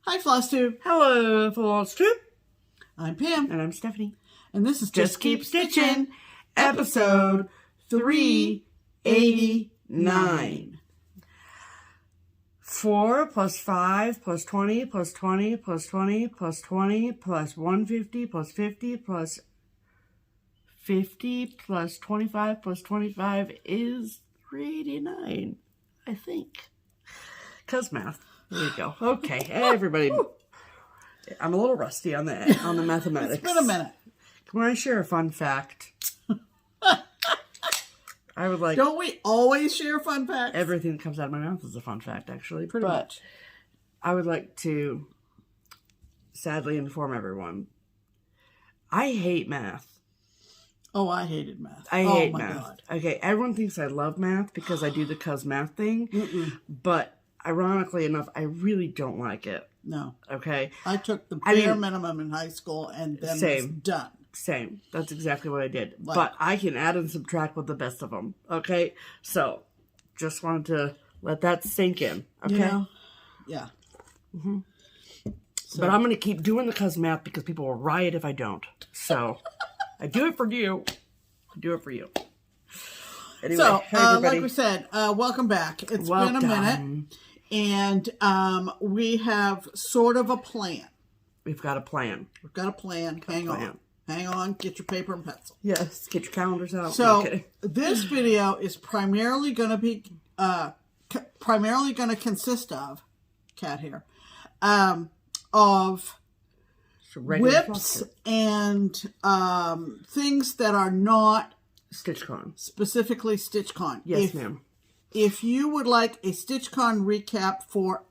Hi, FlossTube. Hello, FlossTube. I'm Pam. And I'm Stephanie. And this is Just Keep Stitching, episode 389. 4 plus 5 plus 20 plus 20 plus 20 plus 20 plus 150 plus 50 plus 50 plus 25 plus 25 is 389, I think. Cause math. There you go. Okay, everybody. I'm a little rusty on the mathematics. It's been a minute. Can I share a fun fact? I would like... Don't we always share fun facts? Everything that comes out of my mouth is a fun fact, actually. Pretty much. I would like to sadly inform everyone. I hate math. Oh, I hated math. I hate my math. God. Okay, everyone thinks I love math because I do the cuz math thing. But ironically enough, I really don't like it. No. Okay? I took the bare minimum in high school and then was done. Same. That's exactly what I did. Like, but I can add and subtract with the best of them. Okay? So, just wanted to let that sink in. Okay? You know? Yeah. So, but I'm going to keep doing the cuz math because people will riot if I don't. So, I do it for you. I do it for you. Anyway, so, everybody. like we said, welcome back. It's been a minute. And we have sort of a plan. We've got a plan. We've got a plan. Hang on. Hang on. Get your paper and pencil. Yes. Get your calendars out. So this video is primarily going to be, consist of, cat hair, of whips and things that are not StitchCon. Specifically StitchCon. Yes, ma'am. If you would like a StitchCon recap for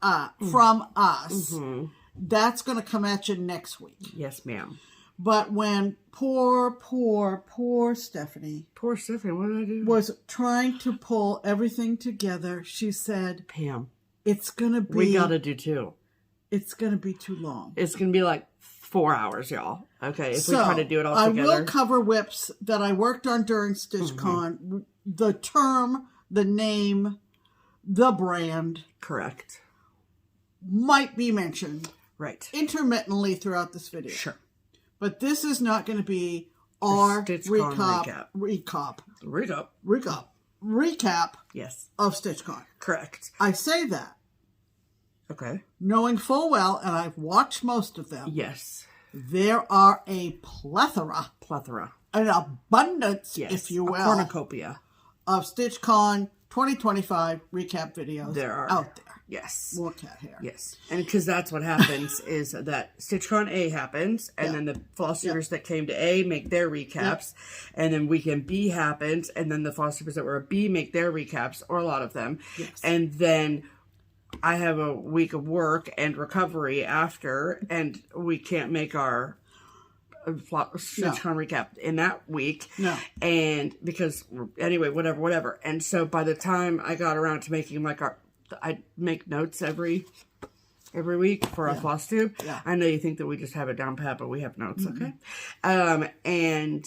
from us, that's going to come at you next week. Yes, ma'am. But when poor Stephanie... Poor Stephanie, what did I do? ...was trying to pull everything together, she said... Pam. It's going to be... We got to do 2. It's going to be too long. It's going to be like 4 hours, y'all. Okay, if we try to do it all together. I will cover whips that I worked on during StitchCon. The term... The name, the brand. Correct. Might be mentioned. Right. Intermittently throughout this video. Sure. But this is not going to be our recap. Yes. Of StitchCon. Correct. I say that. Okay. Knowing full well, and I've watched most of them. Yes. There are a plethora. An abundance, if you will. A cornucopia. Of StitchCon 2025 recap videos out there. Yes. More cat hair. Yes. And because that's what happens is that StitchCon A happens, and then the FlossTubers that came to A make their recaps, and then weekend B happens, and then the FlossTubers that were a B make their recaps, or a lot of them. Yes. And then I have a week of work and recovery after, and we can't make our... StitchCon recap in that week. No. And because, anyway, whatever. And so by the time I got around to making I make notes every week for a FlossTube. Yeah. I know you think that we just have it down pat, but we have notes, okay? And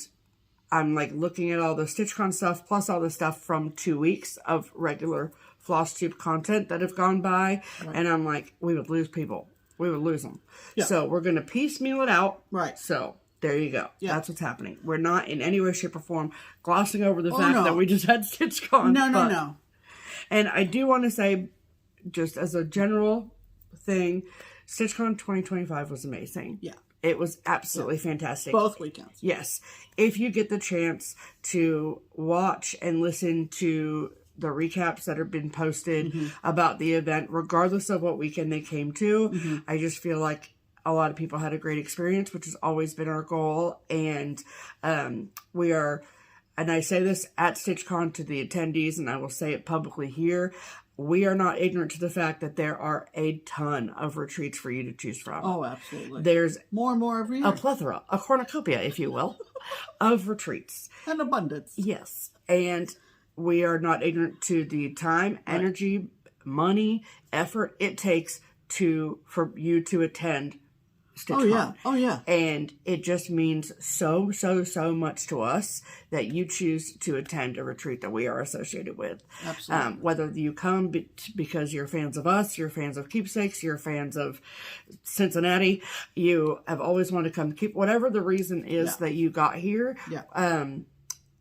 I'm like looking at all the StitchCon stuff plus all the stuff from 2 weeks of regular FlossTube content that have gone by. Right. And I'm like, we would lose people. We would lose them. Yeah. So we're going to piecemeal it out. Right. So there you go. Yeah. That's what's happening. We're not in any way, shape, or form glossing over the fact that we just had StitchCon. No. And I do want to say, just as a general thing, StitchCon 2025 was amazing. Yeah. It was absolutely fantastic. Both weekends. Yes. If you get the chance to watch and listen to the recaps that have been posted about the event, regardless of what weekend they came to, I just feel like a lot of people had a great experience, which has always been our goal. And we are, and I say this at StitchCon to the attendees, and I will say it publicly here, we are not ignorant to the fact that there are a ton of retreats for you to choose from. Oh, absolutely. There's more and more every year. A plethora, a cornucopia, if you will, of retreats. An abundance. Yes. And we are not ignorant to the time, energy, money, effort it takes for you to attend StitchCon. Oh, yeah. Oh, yeah. And it just means so, so, so much to us that you choose to attend a retreat that we are associated with. Absolutely. Whether you come because you're fans of us, you're fans of Keepsakes, you're fans of Cincinnati, you have always wanted to come, whatever the reason is that you got here. Yeah.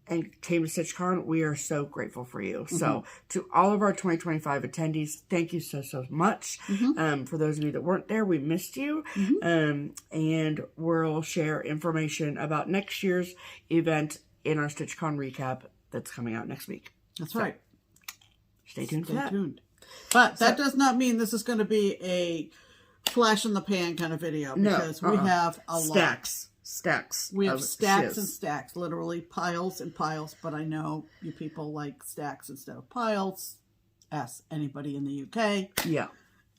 And came to StitchCon, we are so grateful for you. So, to all of our 2025 attendees, thank you so, so much. For those of you that weren't there, we missed you. And we'll share information about next year's event in our StitchCon recap that's coming out next week. That's right. Stay tuned for that. But that does not mean this is going to be a flash in the pan kind of video, because we have a lot. Stacks. We have stacks and stacks, literally piles and piles. But I know you people like stacks instead of piles. Ask anybody in the UK. Yeah.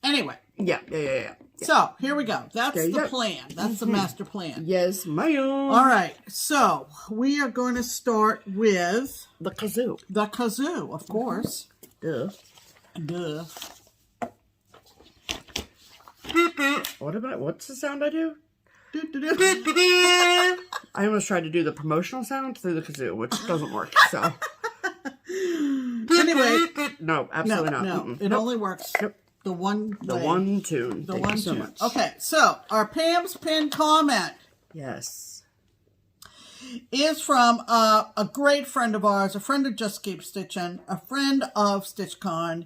Anyway. Yeah. So here we go. That's the plan. That's the master plan. Yes, ma'am. All right. So we are going to start with the kazoo. The kazoo, of course. Duh. What's the sound I do? I almost tried to do the promotional sound through the kazoo, which doesn't work. So anyway, no, absolutely not. No, it only works the one tune. The Thank one you so tune. much. Okay, so our Pam's pinned comment, yes, is from a great friend of ours, a friend of Just Keep Stitchin, a friend of StitchCon,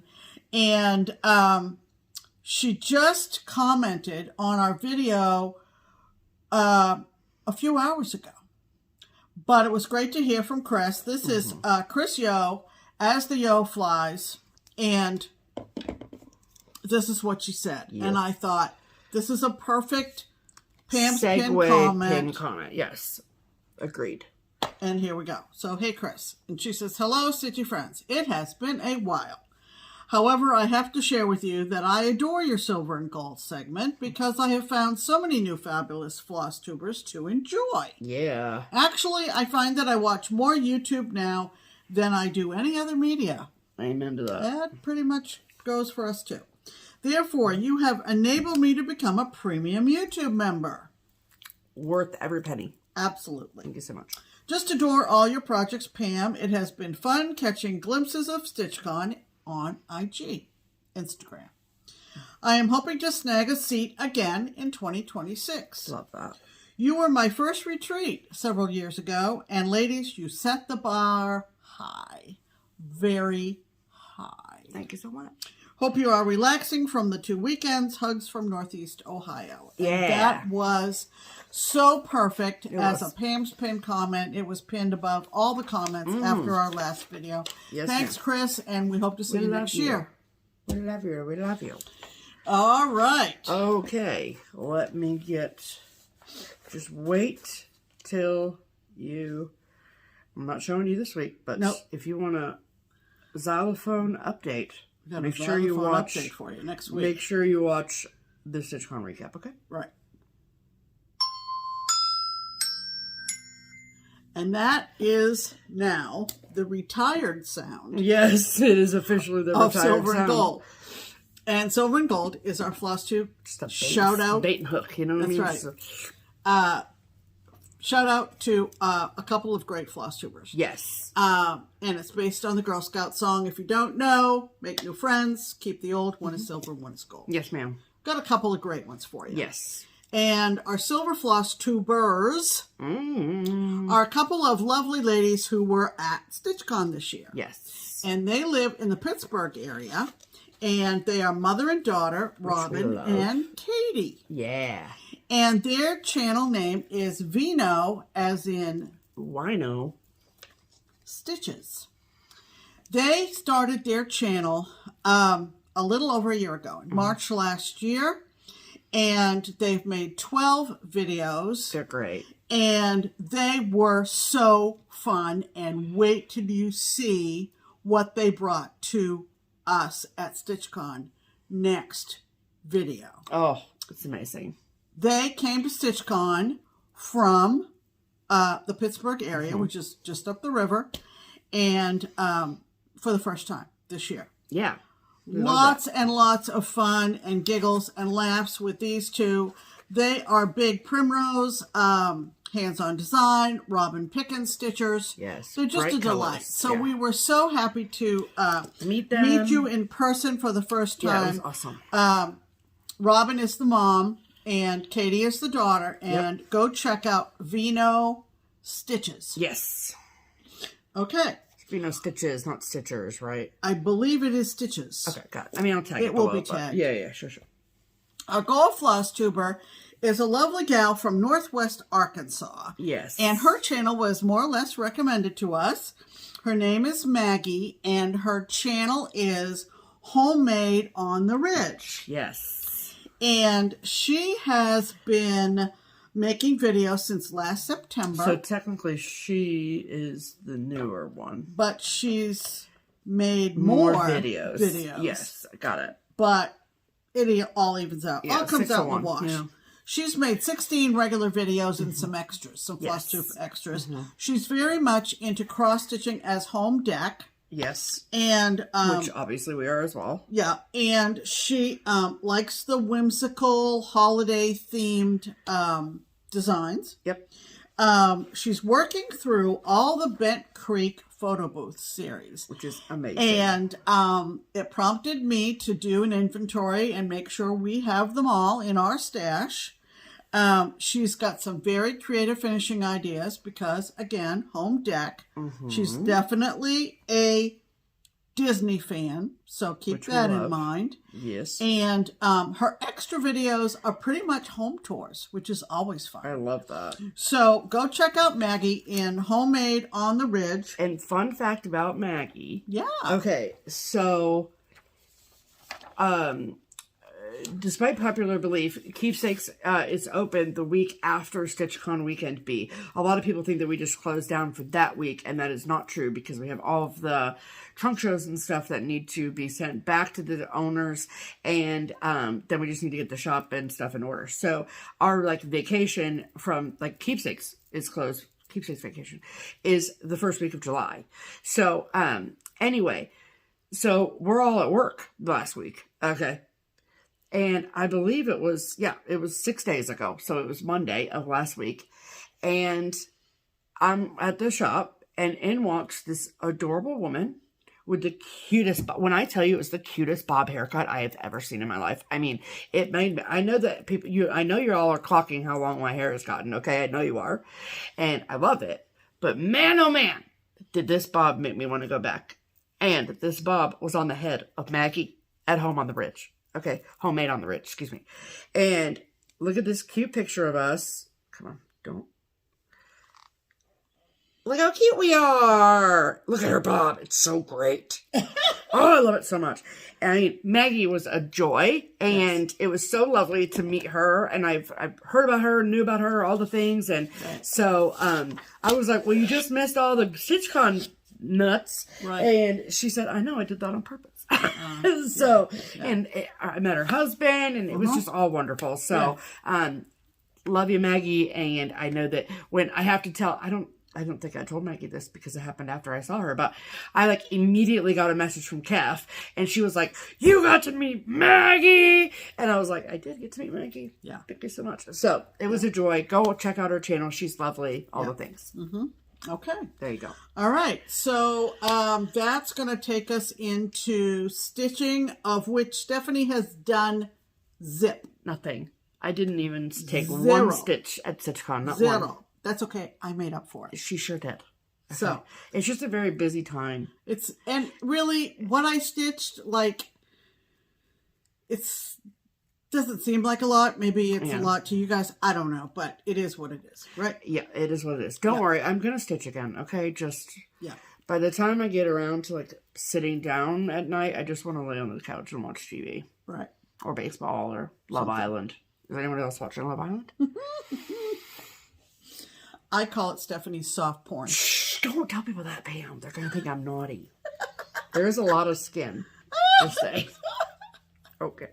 and she just commented on our video a few hours ago. But it was great to hear from Chris. This is Chris Yo, as the Yo flies, and this is what she said. Yes. And I thought, this is a perfect Pam's pin comment. Yes, agreed. And here we go. So, hey, Chris. And she says, hello, Stitchy friends. It has been a while. However, I have to share with you that I adore your silver and gold segment because I have found so many new fabulous floss tubers to enjoy. Yeah. Actually, I find that I watch more YouTube now than I do any other media. Amen to that. That pretty much goes for us too. Therefore, you have enabled me to become a premium YouTube member. Worth every penny. Absolutely. Thank you so much. Just adore all your projects, Pam. It has been fun catching glimpses of StitchCon on IG, Instagram. I am hoping to snag a seat again in 2026. Love that. You were my first retreat several years ago, and ladies, you set the bar high. Very high. Thank you so much. Hope you are relaxing from the 2 weekends. Hugs from Northeast Ohio. Yeah. And that was so perfect as a Pam's Pin comment. It was pinned above all the comments after our last video. Yes, thanks, Chris, and we hope to see you next year. We love you. We love you. All right. Okay. Let me just wait till you... I'm not showing you this week, but if you want a xylophone update, make sure you watch update for you next week. Make sure you watch the StitchCon recap, okay? Right. And that is now the retired sound. Yes, it is officially the retired sound. Silver and gold. And silver and gold is our FlossTube shout out. Bait and hook, you know what I mean? That's right. Shout out to a couple of great FlossTubers. Yes. And it's based on the Girl Scout song. If you don't know, make new friends, keep the old. One is silver, one is gold. Yes, ma'am. Got a couple of great ones for you. Yes. And our silver FlossTubers are a couple of lovely ladies who were at StitchCon this year. Yes. And they live in the Pittsburgh area. And they are mother and daughter, Robin and Katie. Yeah. And their channel name is Vino, as in Wino Stitches. They started their channel a little over a year ago, in March last year. And they've made 12 videos. They're great. And they were so fun. And wait till you see what they brought to us at StitchCon next video. Oh, it's amazing. They came to StitchCon from the Pittsburgh area, which is just up the river, and for the first time this year. Yeah. Lots and lots of fun and giggles and laughs with these two. They are big Primrose, hands-on design, Robin Pickens stitchers. Yes. They're just bright a delight. colors. So Yeah. we were so happy to meet them. meet you in person for the first time. Yeah, it was awesome. Robin is the mom, and Katie is the daughter. And go check out Vino Stitches. Yes. Okay. Vino Stitches, not Stitchers, right? I believe it is Stitches. Okay, got it. I mean, I'll tag it. It will below, be tagged. Yeah, sure. Our gold FlossTuber is a lovely gal from Northwest Arkansas. Yes. And her channel was more or less recommended to us. Her name is Maggie, and her channel is Homemade on the Ridge. Yes. And she has been making videos since last September. So technically she is the newer one. But she's made more videos. videos. Yes, got it. But it all evens out. Yeah, all comes out in the 601, wash. yeah. She's made 16 regular videos and some extras, some FlossTuber extras. She's very much into cross-stitching as home deck. Yes. And which obviously we are as well. Yeah, and she likes the whimsical holiday-themed designs. Yep. She's working through all the Bent Creek photo booth series, Which is amazing. and it prompted me to do an inventory and make sure we have them all in our stash. She's got some very creative finishing ideas because, again, home deck. She's definitely a Disney fan, so keep that in mind. Yes. And her extra videos are pretty much home tours, which is always fun. I love that. So go check out Maggie in Homemade on the Ridge. And fun fact about Maggie. Yeah. Okay, so despite popular belief, Keepsakes is open the week after StitchCon Weekend B. A lot of people think that we just closed down for that week, and that is not true because we have all of the trunk shows and stuff that need to be sent back to the owners, and then we just need to get the shop and stuff in order. So our vacation from Keepsakes is closed. Keepsakes vacation is the first week of July. So anyway, so we're all at work last week. Okay. And I believe it was 6 days ago. So it was Monday of last week. And I'm at the shop, and in walks this adorable woman with the cutest, when I tell you it was the cutest bob haircut I have ever seen in my life. I mean, it made me, I know that I know you all are clocking how long my hair has gotten. Okay. I know you are. And I love it. But man, oh man, did this bob make me want to go back. And this bob was on the head of Maggie at home on the ridge. Okay, Homemade on the Ridge, excuse me. And look at this cute picture of us. Come on, don't. Look how cute we are. Look at her bob. It's so great. Oh, I love it so much. I mean, Maggie was a joy, and it was so lovely to meet her. And I've heard about her, knew about her, all the things. And so I was like, well, you just missed all the StitchCon nuts. Right. And she said, I know, I did that on purpose. And I met her husband, and it was just all wonderful. So, love you, Maggie. And I know that when I have to tell, I don't think I told Maggie this because it happened after I saw her, but I immediately got a message from Kev, and she was like, you got to meet Maggie. And I was like, I did get to meet Maggie. Yeah. Thank you so much. So it was a joy. Go check out her channel. She's lovely. All the things. Okay. There you go. All right. So that's going to take us into stitching, of which Stephanie has done zip. Nothing. I didn't even take 0. one stitch at StitchCon. Not 0. one. That's okay. I made up for it. She sure did. Okay. So it's just a very busy time. And really what I stitched, doesn't seem like a lot. Maybe it's a lot to you guys. I don't know, but it is what it is, right? Yeah, it is what it is. Don't worry. I'm going to stitch again. Okay. Just by the time I get around to sitting down at night, I just want to lay on the couch and watch TV. Right. Or baseball or Love Island. Is anyone else watching Love Island? I call it Stephanie's soft porn. Shh, don't tell people that, Pam. They're going to think I'm naughty. There is a lot of skin. Just say. Okay.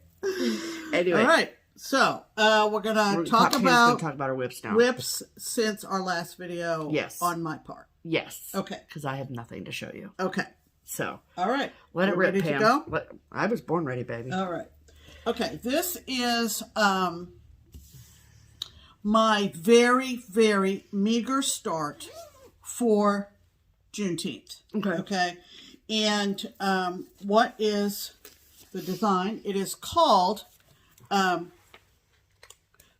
Anyway. All right. So, we're going to talk about our whips now. Whips since our last video on my part. Yes. Okay. Because I have nothing to show you. Okay. So. All right. Let it rip, ready Pam. To go? I was born ready, baby. All right. Okay. This is my very, very meager start for Juneteenth. Okay. And what is the design? It is called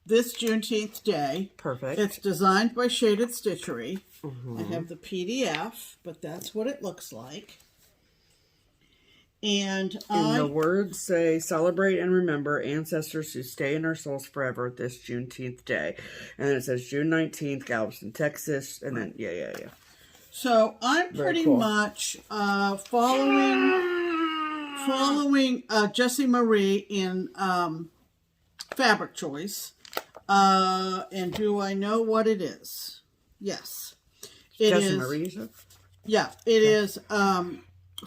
This Juneteenth Day. Perfect. It's designed by Shaded Stitchery. I have the PDF, but that's what it looks like. And the words say, celebrate and remember ancestors who stay in our souls forever this Juneteenth day. And then it says June 19th, Galveston, Texas. And then, yeah. So I'm pretty much following Jessie Marie in Fabric Choice. And do I know what it is? Yes. It Jessie is. Marie, you Yeah, it is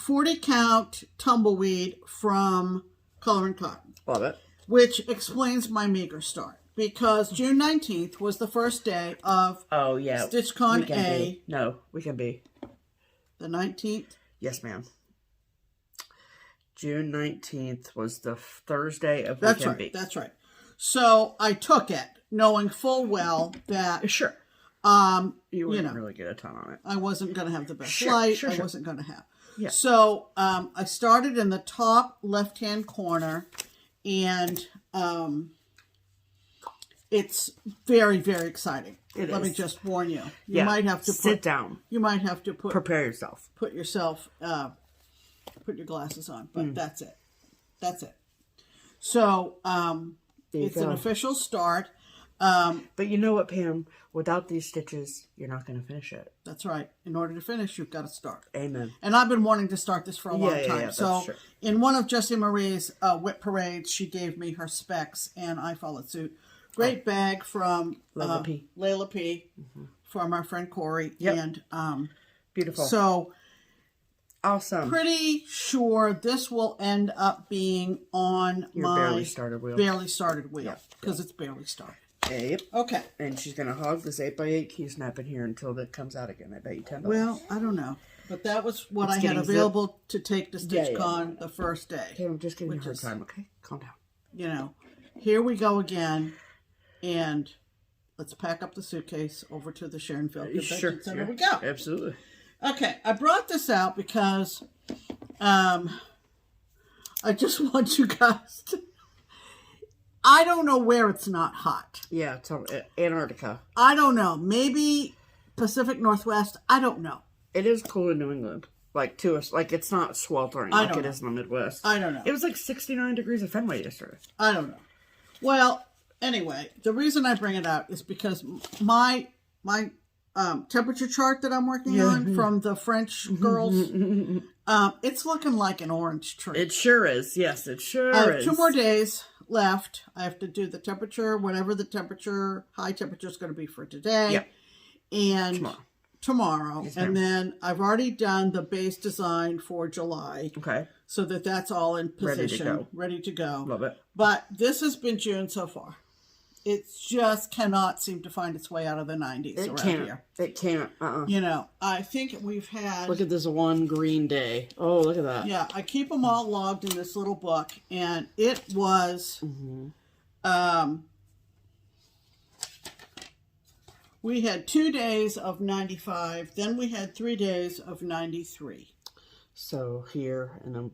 40 count tumbleweed from Color and Cotton. Love it. Which explains my meager start. Because June 19th was the first day of StitchCon A. No, we can be. The 19th? Yes, ma'am. June 19th was the Thursday of That's Weekend right, B. that's right. So I took it, knowing full well that... Sure. You wouldn't really get a ton on it. I wasn't going to have the best light. Sure. I wasn't going to have. Yeah. So I started in the top left-hand corner, and it's very, very exciting. Let me just warn you. You might have to sit down. You might have to prepare yourself. Put your glasses on, but that's it. That's it. So it's an official start. But you know what, Pam? Without these stitches, you're not going to finish it. That's right. In order to finish, you've got to start. Amen. And I've been wanting to start this for a long time. Yeah, so true. In one of Jessie Marie's whip parades, she gave me her specs, and I followed suit. Great bag from Lila P. From our friend Corey. Yep. And beautiful. So awesome. Pretty sure this will end up being on your my barely started wheel. Because it's barely started. Yep. Okay. And she's going to hog this 8x8 key snap in here until it comes out again. I bet you $10. Well, I don't know. But that was what I had available to take to StitchCon the first day. Okay, I'm just giving you a hard time, okay? Calm down. You know, here we go again. And let's pack up the suitcase over to the Sharonville Convention Center. We go. Absolutely. Okay, I brought this out because I just want you guys to... I don't know where it's not hot. Yeah, Antarctica. I don't know. Maybe Pacific Northwest. I don't know. It is cool in New England. Like, to us. Like, it's not sweltering like it is in the Midwest. I don't know. It was like 69 degrees at Fenway yesterday. I don't know. Well, anyway, the reason I bring it out is because my temperature chart that I'm working on from the French girls, it's looking like an orange tree. It sure is. Yes, it sure is. 2 more days left. I have to do the temperature, whatever the high temperature is going to be for today. Yep. And tomorrow. Yes, and then I've already done the base design for July. Okay. So that's all in position. Ready to go. Love it. But this has been June so far. It just cannot seem to find its way out of the 90s here. It can't. You know, I think we've had... Look at this one green day. Oh, look at that. Yeah, I keep them all logged in this little book. And it was... we had 2 days of 95. Then we had 3 days of 93. So here, and I'm...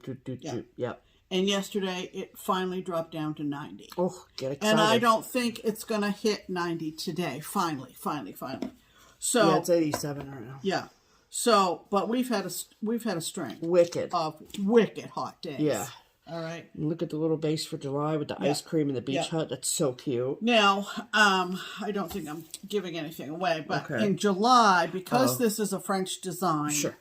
Yep. And yesterday, it finally dropped down to 90. Oh, get excited. And I don't think it's going to hit 90 today. Finally. So yeah, it's 87 right now. Yeah. So, but we've had a string of wicked hot days. Yeah. All right. And look at the little base for July with the ice cream and the beach hut. That's so cute. Now, I don't think I'm giving anything away, but in July, because this is a French design. Sure.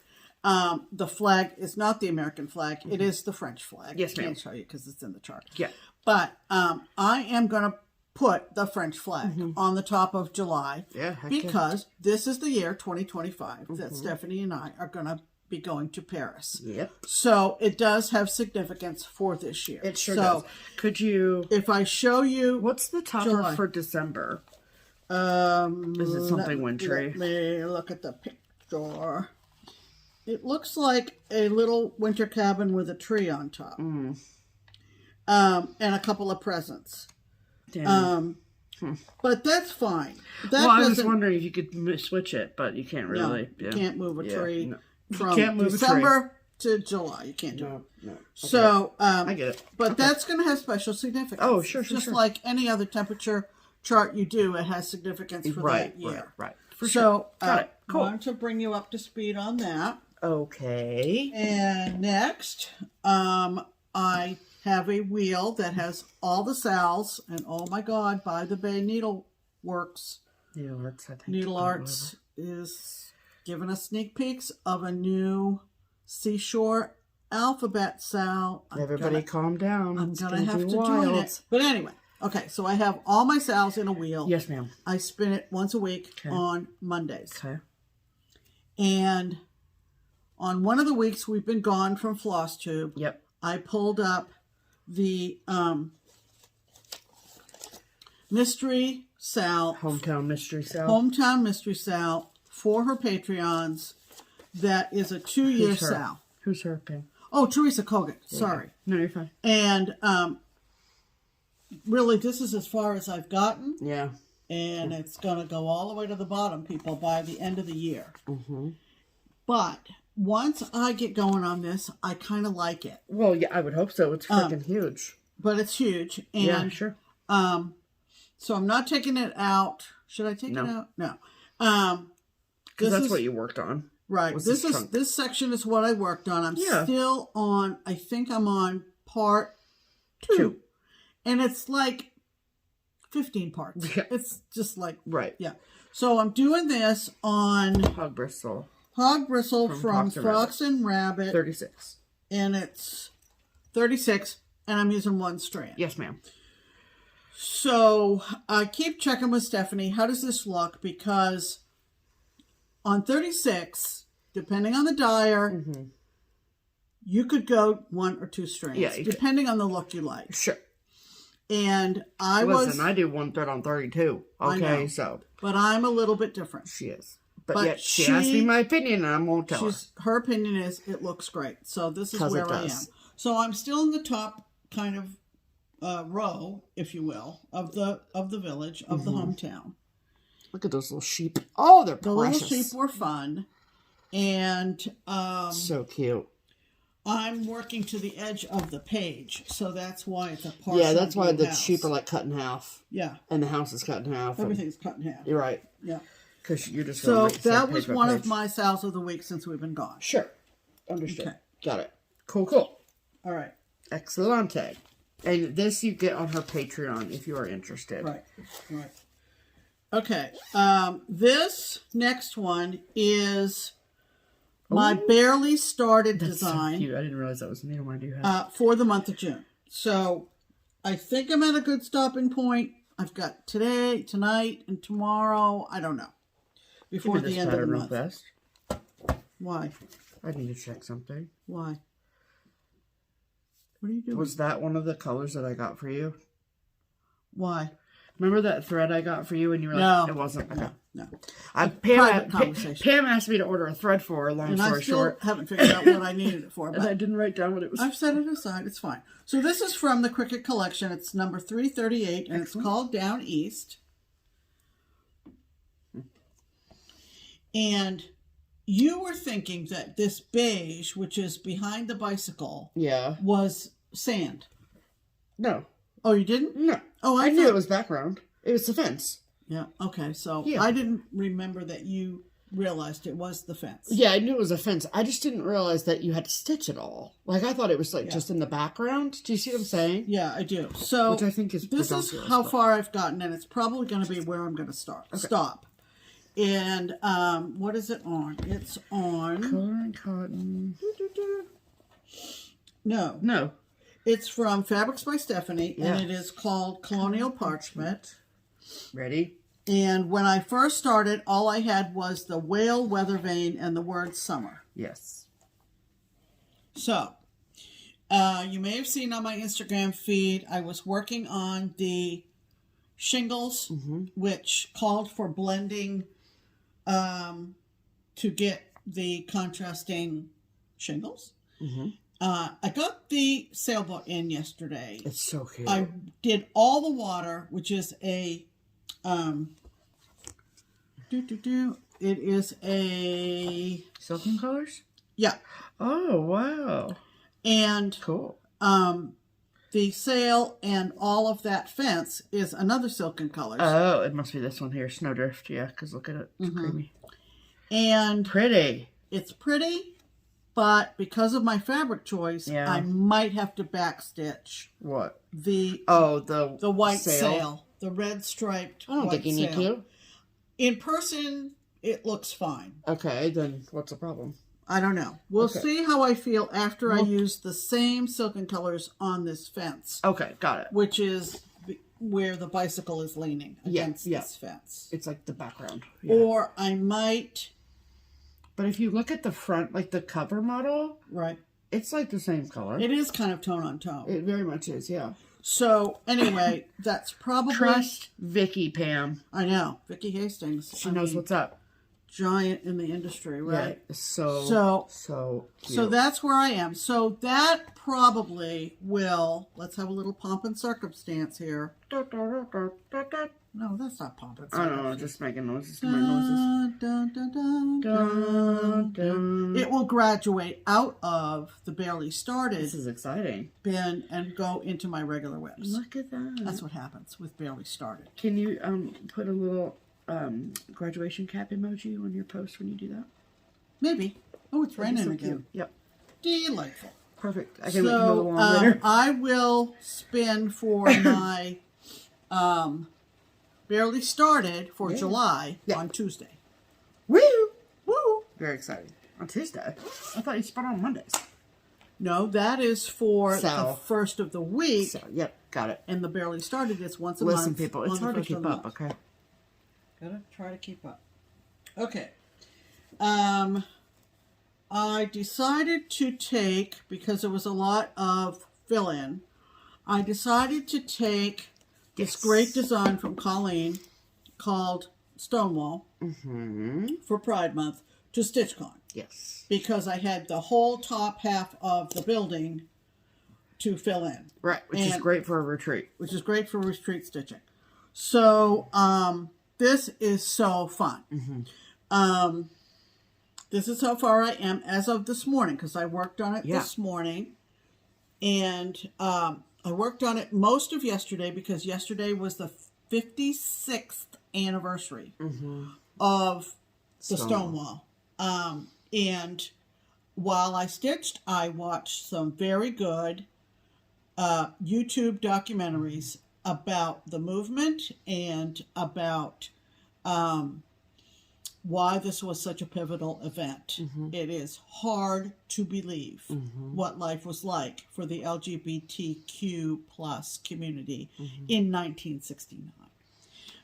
The flag is not the American flag. It is the French flag. Yes, ma'am. I can't show you because it's in the chart. Yeah. But I am going to put the French flag on the top of July. Yeah. Because this is the year 2025 that Stephanie and I are going to be going to Paris. Yep. So it does have significance for this year. It sure does. Could you... If I show you... What's the topper for December? Is it something wintry? Let me look at the picture. It looks like a little winter cabin with a tree on top. And a couple of presents. But that's fine. Well, I was wondering if you could switch it, but you can't really. No, you can't move a tree from can't move December to July. You can't do it. No. Okay. So, I get it. But that's going to have special significance. Oh, sure. Just like any other temperature chart you do, it has significance for that year. Right. So, Got it. Cool. I want to bring you up to speed on that. Okay. And next, I have a wheel that has all the sals, and oh my God, by the Bay Needleworks. Needleworks is giving us sneak peeks of a new Seashore alphabet sal. Everybody calm down. I'm going to have to join it. But anyway, okay, so I have all my sals in a wheel. Yes, ma'am. I spin it once a week on Mondays. Okay. And on one of the weeks we've been gone from FlossTube, yep, I pulled up the mystery sal. Hometown mystery sal for her Patreons. That is a 2-year sal. Who's her pin? Oh, Teresa Kogan. Sorry. No, you're fine. And really, this is as far as I've gotten. Yeah. And it's going to go all the way to the bottom, people, by the end of the year. Mm-hmm. But once I get going on this, I kind of like it. Well, yeah, I would hope so. It's freaking huge. But it's huge. And, yeah, sure. So I'm not taking it out. Should I take it out? No. Because that's what you worked on. Right. This section is what I worked on. I'm still on, I think I'm on part 2. And it's like 15 parts. Yeah. It's just like, yeah. So I'm doing this on Hog Bristle from Fox and Rabbit. 36. And it's 36, and I'm using 1 strand. Yes, ma'am. So I keep checking with Stephanie, how does this look? Because on 36, depending on the dyer, you could go 1 or 2 strands, depending on the look you like. Sure. And I do 1 thread on 32. Okay, so. But I'm a little bit different. She is. But yet she asked me my opinion, and I won't tell her. Her opinion is it looks great. So this is where I am. So I'm still in the top kind of row, if you will, of the village, of the hometown. Look at those little sheep. Oh, they're precious. The little sheep were fun. And so cute. I'm working to the edge of the page, so that's why it's a partial. Yeah, that's why the sheep are like cut in half. Yeah. And the house is cut in half. Everything's cut in half. You're right. Yeah. Because you're just so that was one of my sales of the week since we've been gone. Sure. Understood. Okay. Got it. Cool. All right. Excellente. And this you get on her Patreon if you are interested. Right. Okay. This next one is my barely started design. So cute. I didn't realize that was the needle one you had. For the month of June. So I think I'm at a good stopping point. I've got today, tonight, and tomorrow. I don't know. Before the end of the month. Best. Why? I need to check something. Why? What are you doing? Was that one of the colors that I got for you? Why? Remember that thread I got for you and you were like, it wasn't? Okay. No. Pam asked me to order a thread for her, long story short. I haven't figured out what I needed it for. But and I didn't write down what it was. I've set it aside. It's fine. So this is from the Cricut collection. It's number 338, and it's called Down East. And you were thinking that this beige, which is behind the bicycle, was sand. No. Oh, you didn't? No. Oh, I knew it was background. It was the fence. Yeah. Okay. So I didn't remember that you realized it was the fence. Yeah, I knew it was a fence. I just didn't realize that you had to stitch it all. Like I thought it was like just in the background. Do you see what I'm saying? Yeah, I do. So which I think is this is how far I've gotten, and it's probably going to be where I'm going to stop. And what is it on? It's on Color and Cotton. No. It's from Fabrics by Stephanie, and it is called Colonial Parchment. Ready? And when I first started, all I had was the whale weather vane and the word summer. Yes. So, you may have seen on my Instagram feed, I was working on the shingles, which called for blending to get the contrasting shingles. I got the sailboat in yesterday. It's so cute. I did all the water, which is a It is a Silken colors? yeah. Oh, wow. And cool. The sail and all of that fence is another Silken Colors. Oh, it must be this one here, Snowdrift. Yeah, because look at it. It's creamy. And pretty. It's pretty, but because of my fabric choice, I might have to backstitch. What? The white sail. The red striped I don't think you need to. In person, it looks fine. Okay, then what's the problem? I don't know. We'll see how I feel after I use the same Silken Colors on this fence. Okay, got it. Which is where the bicycle is leaning against this fence. It's like the background. Yeah. Or I might... But if you look at the front, like the cover model... Right. It's like the same color. It is kind of tone on tone. It very much is, yeah. So, anyway, that's probably... Trust Vicky, Pam. I know. Vicky Hastings. She knows what's up. Giant in the industry, right? Yeah, so cute. So that's where I am. So that probably will... Let's have a little pomp and circumstance here. No, that's not pomp and circumstance. I don't know, just making noises. Dun, dun, dun. It will graduate out of the barely started. This is exciting. Bin and go into my regular WIPs. Look at that. That's what happens with barely started. Can you put a little graduation cap emoji on your post when you do that? Maybe. Oh, it's raining again. Cute. Yep. Delightful. Perfect. I can make another one later. I will spin for my barely started for July on Tuesday. Woo! Woo! Very exciting. On Tuesday? I thought you spun on Mondays. No, that is for the first of the week. So, yep, got it. And the barely started is once a month. Listen, people, it's hard to keep up, okay? Gotta try to keep up. Okay. I decided to take, because there was a lot of fill-in, I decided to take this great design from Colleen called Stonewall for Pride Month to StitchCon. Yes. Because I had the whole top half of the building to fill in. Right, which is great for a retreat. Which is great for retreat stitching. So, this is so fun. This is how far I am as of this morning, because I worked on it this morning. And I worked on it most of yesterday, because yesterday was the 56th anniversary of the Stonewall. And while I stitched, I watched some very good YouTube documentaries about the movement and about why this was such a pivotal event. It is hard to believe what life was like for the LGBTQ plus community in 1969.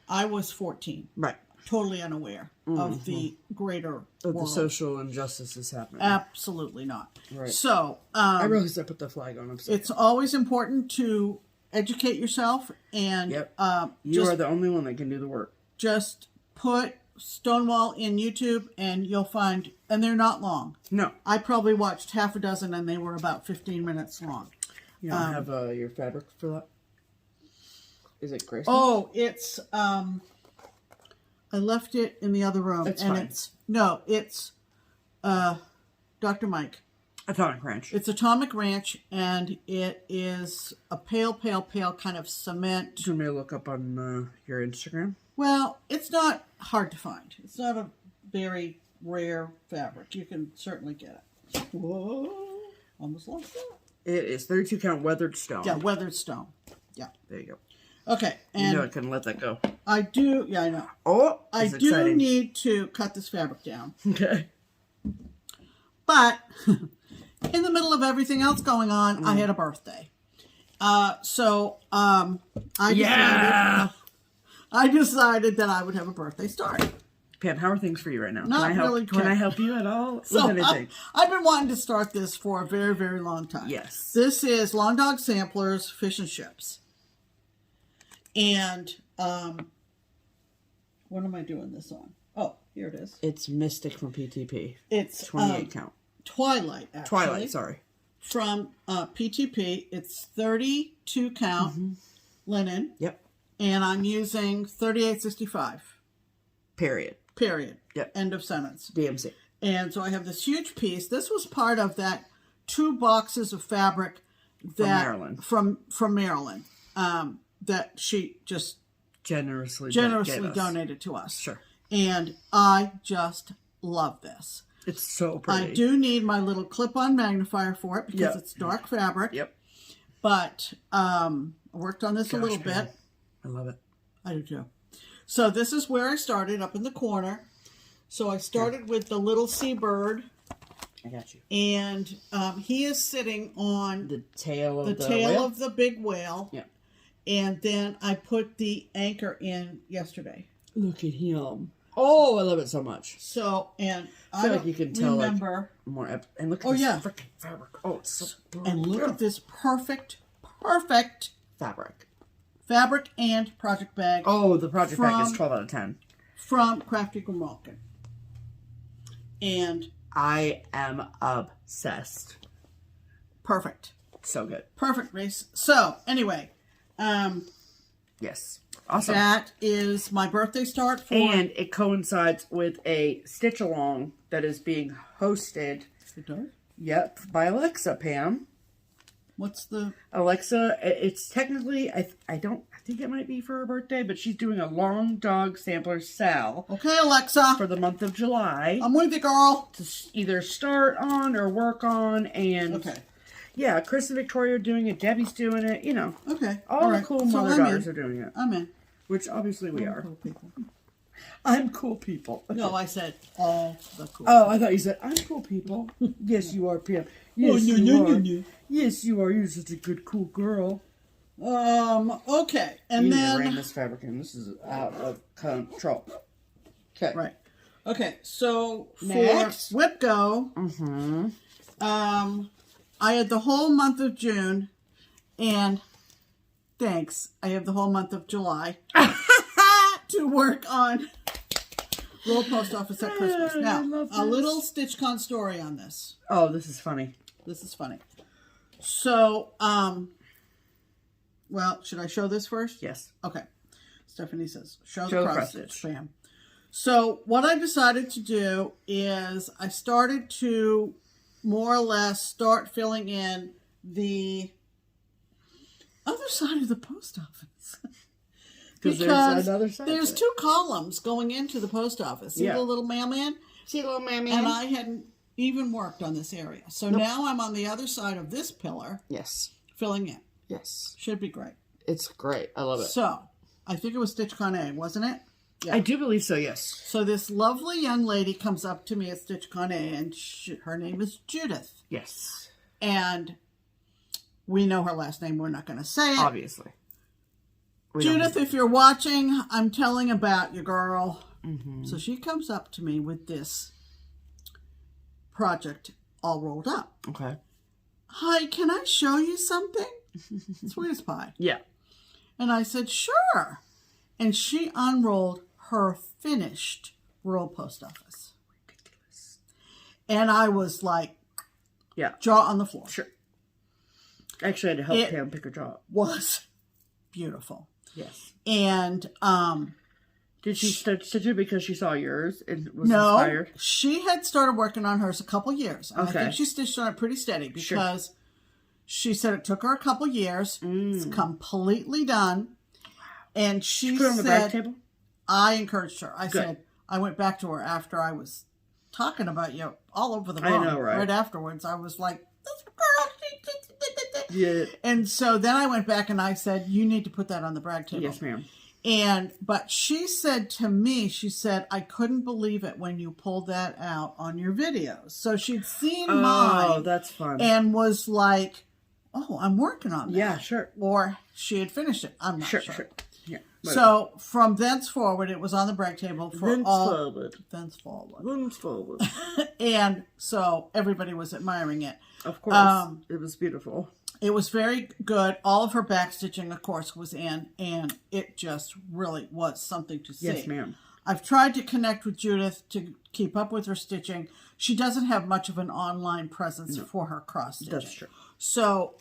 I was 14. Right. Totally unaware of the greater of world. The social injustices happening. Absolutely not. Right. So, I realized I put the flag on. It's always important to educate yourself, and you are the only one that can do the work. Just put Stonewall in YouTube, and you'll find, and they're not long. No. I probably watched half a dozen, and they were about 15 minutes long. You don't have your fabric for that? Is it gray? Oh, it's I left it in the other room. It's and fine. It's Dr. Mike. Atomic Ranch. It's Atomic Ranch, and it is a pale kind of cement. Do you want me to look up on your Instagram? Well, it's not hard to find. It's not a very rare fabric. You can certainly get it. Whoa. Almost lost that. It is 32 count weathered stone. Yeah, weathered stone. Yeah. There you go. Okay. And you know I couldn't let that go. I do. Yeah, I know. Oh, I do exciting. need to cut this fabric down. Okay. But in the middle of everything else going on, I had a birthday. So I decided that I would have a birthday story. Pam, how are things for you right now? Not really good. Can I help you at all with anything? I've been wanting to start this for a very, very long time. Yes. This is Long Dog Samplers Fish and Chips. And what am I doing this on? Oh, here it is. It's Mystic from PTP. It's 28 count. Twilight, actually. Twilight, sorry. From PTP. It's 32 count linen. Yep. And I'm using 3865. Period. Yep. End of sentence. DMC. And so I have this huge piece. This was part of that 2 boxes of fabric that from Maryland that she just generously donated to us. Sure. And I just love this. It's so pretty. I do need my little clip-on magnifier for it because it's dark fabric. Yep. But I worked on this a little bit. I love it. I do too. So this is where I started, up in the corner. So I started with the little seabird. I got you. And he is sitting on the tail of the big whale. Yeah. And then I put the anchor in yesterday. Look at him. Oh, I love it so much. So, and I feel like you can tell remember, like, more. And look at this freaking fabric. Oh, it's so and look at this perfect fabric and project bag. Oh, the project bag is 12 out of 10. From Crafty Grimalkin. And I am obsessed. Perfect. So good. Perfect, Reese. So, anyway. Yes. Awesome. That is my birthday start for... And it coincides with a stitch along that is being hosted. It does? Yep. By Alexa, Pam. What's the... Alexa, it's technically, I think it might be for her birthday, but she's doing a long dog sampler sale. Okay, Alexa. For the month of July. I'm with you, girl. To either start on or work on. And okay. Yeah, Chris and Victoria are doing it. Debbie's doing it. You know. Okay. All the cool mother-daughters are doing it. I'm in. Which obviously we are. Cool people. I'm cool people. Okay. No, I said all the cool people. I thought you said, I'm cool people. Yes, you are, Pam. Yes, no. Yes, you are. You're such a good, cool girl. Okay. And you then... need to rein this fabric in. This is out of control. Okay. Right. Okay, so next. For WIPGO, I had the whole month of June, and thanks, I have the whole month of July to work on Roll Post Office at Christmas. Now, a little StitchCon story on this. Oh, this is funny. This is funny. So, well, should I show this first? Yes. Okay. Stephanie says, show the cross stitch. Bam. So, what I decided to do is I started to more or less start filling in the other side of the post office. Because there's another side. There's 2 columns going into the post office. See the little mailman? See the little mailman? And I hadn't even worked on this area. So now I'm on the other side of this pillar. Yes. Filling in. Yes. Should be great. It's great. I love it. So, I think it was StitchCon A, wasn't it? Yeah. I do believe so, yes. So this lovely young lady comes up to me at StitchCon A, and her name is Judith. Yes. And we know her last name. We're not going to say it. Obviously. Judith, if you're watching, I'm telling about you, girl. Mm-hmm. So she comes up to me with this project all rolled up. Okay. Hi, can I show you something? Sweet as pie. Yeah. And I said, sure. And she unrolled her finished Roll Post Office. Ridiculous. And I was like, jaw on the floor. Sure. Actually, I had to help Pam pick her jaw up. Was beautiful. Yes. And did she stitch it because she saw yours and was inspired? No, she had started working on hers a couple years. And I think she stitched on it pretty steady because she said it took her a couple years. It's completely done. And she put it on the back table? I encouraged her. I said, I went back to her after I was talking about you all over the room. I know, right? Right afterwards, I was like, this girl. Yeah. And so then I went back and I said, you need to put that on the brag table. Yes, ma'am. But she said to me, she said, I couldn't believe it when you pulled that out on your videos. So she'd seen mine. Oh, that's fun. And was like, oh, I'm working on that. Yeah, sure. Or she had finished it. I'm not sure. Yeah. So from thenceforward, it was on the brag table for thenceforward. And so everybody was admiring it. Of course. It was beautiful. It was very good. All of her backstitching, of course, was in, and it just really was something to see. Yes, ma'am. I've tried to connect with Judith to keep up with her stitching. She doesn't have much of an online presence for her cross stitching. That's true. So,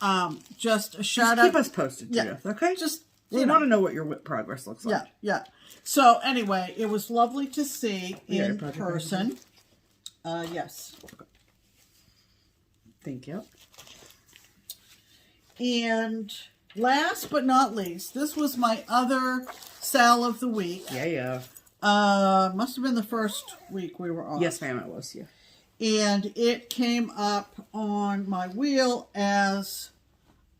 just a shout out. Keep us posted, Judith. Okay. Just We want to know what your WIP progress looks like. Yeah. So anyway, it was lovely to see in person. Yes. Thank you. And last but not least, this was my other sale of the week. Yeah. Must have been the first week we were on. Yes, ma'am, it was, yeah. And it came up on my wheel as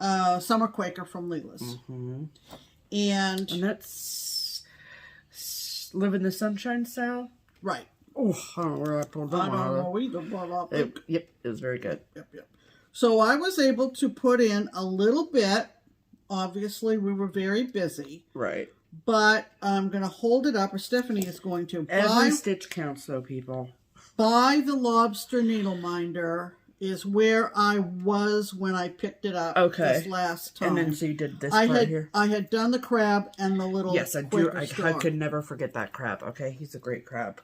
Summer Quaker from Lila's. Mm-hmm. And that's Live in the Sunshine sale? Right. Oh, I don't know where I pulled that one out. I don't know either, but Yep, it was very good. Yep. So I was able to put in a little bit. Obviously, we were very busy. Right. But I'm going to hold it up, or Stephanie is going to. Every stitch counts, though, people. Buy the lobster needle minder is where I was when I picked it up this last time. And then so you did this part here. I had done the crab and the little Yes, I do. I could never forget that crab. Okay, he's a great crab.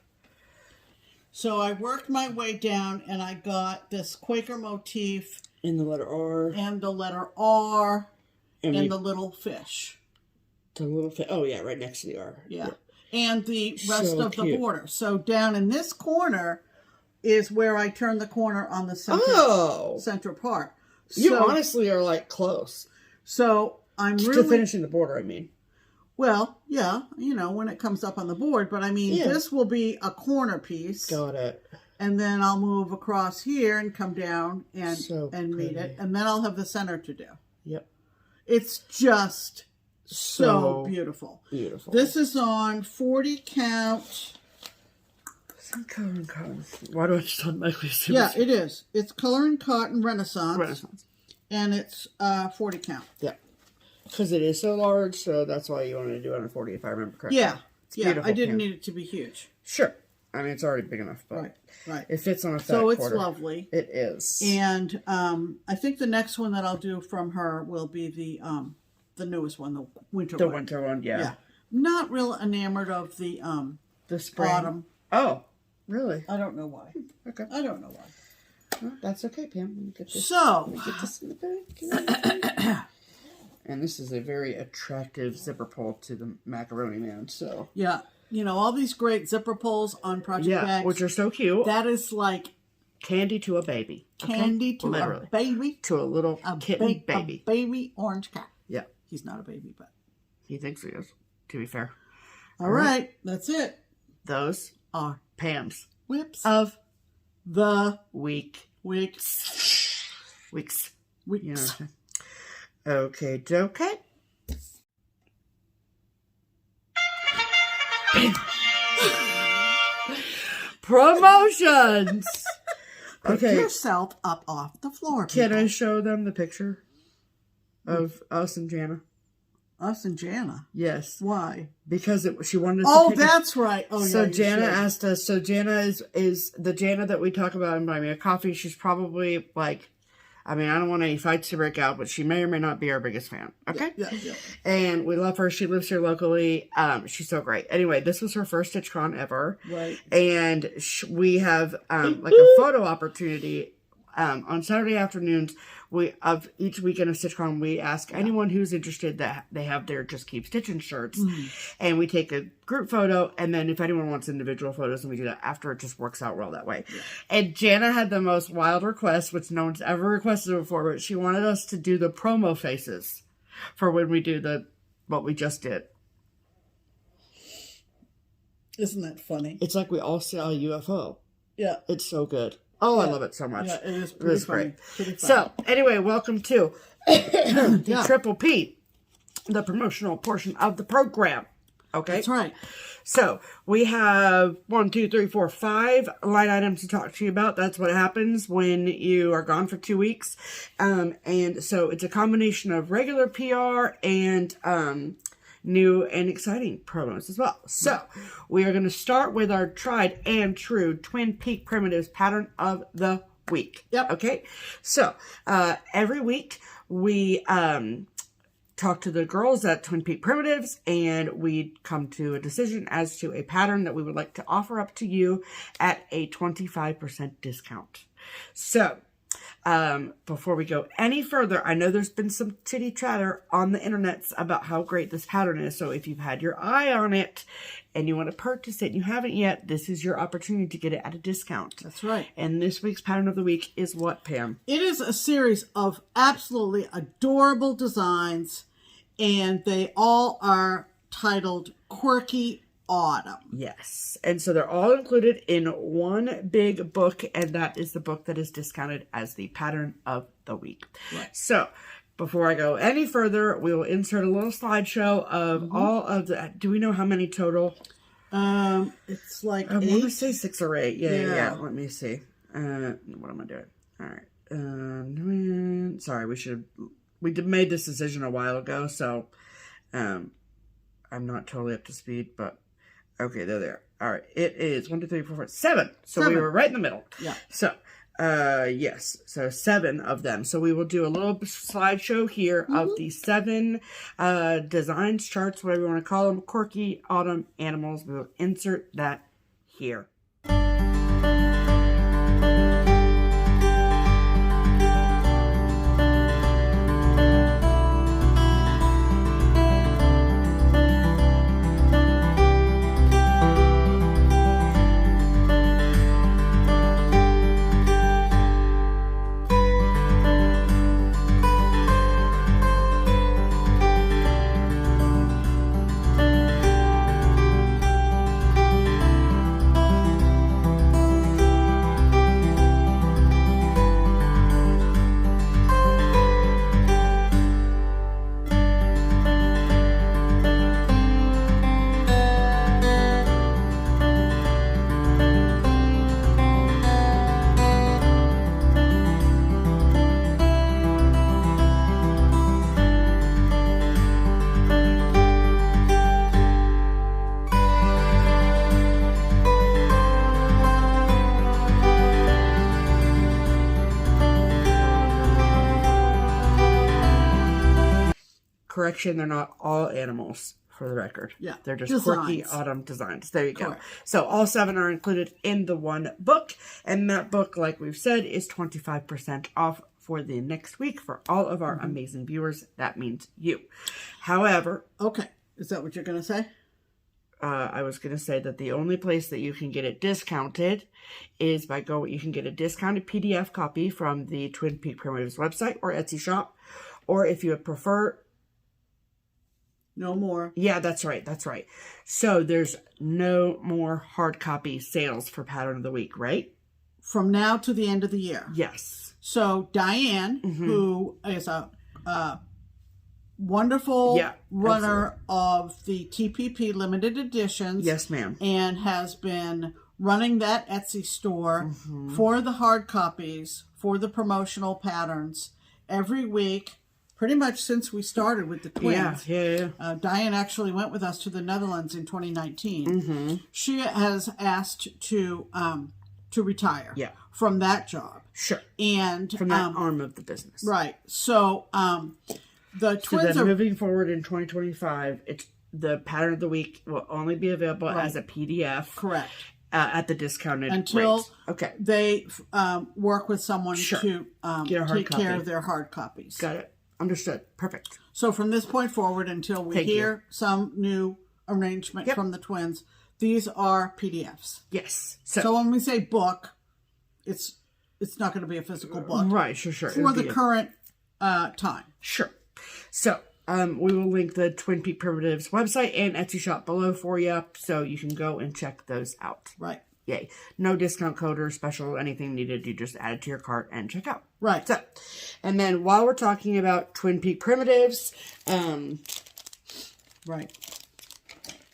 So I worked my way down and I got this Quaker motif. In the letter R. And the letter R. And the little fish. The little fish. Oh, yeah, right next to the R. Yeah. And the rest of the border. So down in this corner is where I turn the corner on the center part. You honestly are like close. So I'm really... To finishing the border, I mean. Well, yeah, when it comes up on the board. But I mean, this will be a corner piece. Got it. And then I'll move across here and come down and meet it. And then I'll have the center to do. Yep. It's just so beautiful. Beautiful. This is on 40 count. Color and Cotton. Why do I just automatically assume? Yeah, it is. It's Color and Cotton Renaissance. And it's 40 count. Yeah. Because it is so large, so that's why you wanted to do it on 40, if I remember correctly. Yeah. I didn't need it to be huge. Sure. I mean, it's already big enough, but right. It fits on a fat So it's quarter. lovely. It is. And I think the next one that I'll do from her will be the newest one, the winter one. The winter one, yeah. Not real enamored of the spring. bottom. Oh, really? I don't know why. Okay. I don't know why. Well, that's okay, Pam. Let me get this, so, get this in the back. And this is a very attractive zipper pull to the Macaroni Man, so. Yeah. All these great zipper pulls on project bags. Which are so cute. That is like candy to a baby. Candy to Literally. a baby. To a little kitten baby. A baby orange cat. Yeah. He's not a baby, but. He thinks he is, to be fair. All right. That's it. Those are Pam's whips of the week. Weeks. You know okay, dokie. Promotions. Pick yourself up off the floor. Can I show them the picture of us and Jana? Us and Jana? Yes. Why? Because she wanted us to pick that's right. Oh, so Jana asked us. So Jana is the Jana that we talk about in Buy Me a Coffee. She's probably like, I mean, I don't want any fights to break out, but she may or may not be our biggest fan. Okay? Yeah. And we love her. She lives here locally. She's so great. Anyway, this was her first StitchCon ever. Right. And we have like a photo opportunity on Saturday afternoons. Of each weekend of StitchCon, we ask anyone who's interested that they have their Just Keep Stitching shirts. And we take a group photo, and then if anyone wants individual photos, and we do that after, it just works out well that way. Yeah. And Jana had the most wild request, which no one's ever requested before, but she wanted us to do the promo faces for when we do what we just did. Isn't that funny? It's like we all saw a UFO. Yeah. It's so good. Oh, I love it so much. Yeah, it is pretty funny. Great. So, anyway, welcome to the Triple P, the promotional portion of the program. Okay? That's right. So, we have 1, 2, 3, 4, 5 line items to talk to you about. That's what happens when you are gone for 2 weeks. And so, it's a combination of regular PR and new and exciting promos as well. So, we are going to start with our tried and true Twin Peak Primitives pattern of the week. Yep. Okay? So, every week we talk to the girls at Twin Peak Primitives and we come to a decision as to a pattern that we would like to offer up to you at a 25% discount. So, Before we go any further, I know there's been some chitty chatter on the internets about how great this pattern is. So if you've had your eye on it and you want to purchase it and you haven't yet, this is your opportunity to get it at a discount. That's right. And this week's pattern of the week is what, Pam? It is a series of absolutely adorable designs, and they all are titled Quirky Autumn. Yes. And so they're all included in one big book, and that is the book that is discounted as the pattern of the week. Right. So before I go any further, we will insert a little slideshow of all of the, do we know how many total? It's like I want to 8. say 6 or 8. Yeah. Let me see. What am I doing? All right. Sorry, we made this decision a while ago, so I'm not totally up to speed, but okay, they're there. All right, it is 1, 2, 3, 4, 5, 7. So 7. We were right in the middle. Yeah. So, yes, so 7 of them. So we will do a little slideshow here of the 7 designs, charts, whatever you want to call them, quirky autumn animals. We will insert that here. Correction, they're not all animals, for the record. Yeah. They're just designs. Quirky autumn designs. There you go. Correct. So all 7 are included in the one book. And that book, like we've said, is 25% off for the next week for all of our amazing viewers. That means you. However... Okay. Is that what you're going to say? I was going to say that the only place that you can get it discounted is by you can get a discounted PDF copy from the Twin Peak Primitives website or Etsy shop. Or if you would prefer... No more. Yeah, that's right. That's right. So there's no more hard copy sales for Pattern of the Week, right? From now to the end of the year. Yes. So Diane, who is a wonderful runner of the TPP limited editions. Yes, ma'am. And has been running that Etsy store for the hard copies, for the promotional patterns every week. Pretty much since we started with the twins. Yeah. Diane actually went with us to the Netherlands in 2019. She has asked to retire from that job. Sure. And from that arm of the business. Right. So the twins are moving forward in 2025. It's the Pattern of the Week will only be available as a PDF. Correct. At the discounted until rate. They work with someone to take care of their hard copies. Got it. Understood. Perfect. So from this point forward, until we hear some new arrangement from the twins, these are PDFs. Yes. So when we say book, it's not going to be a physical book. Right. Sure. For the current time. Sure. So we will link the Twin Peak Primitives website and Etsy shop below for you, so you can go and check those out. Right. Yay. No discount code or special anything needed. You just add it to your cart and check out. Right. So, and then while we're talking about Twin Peak Primitives, right.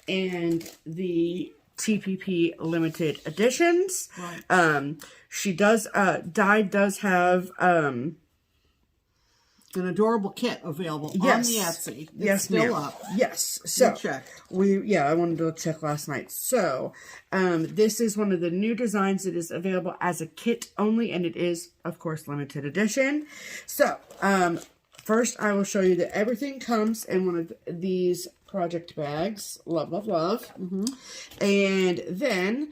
And the TPP limited editions, right. She does, Di does have, an adorable kit available on the Etsy. It's still up. Yes. So check. I wanted to check last night. So this is one of the new designs that is available as a kit only, and it is, of course, limited edition. So first I will show you that everything comes in one of these project bags. Love. And then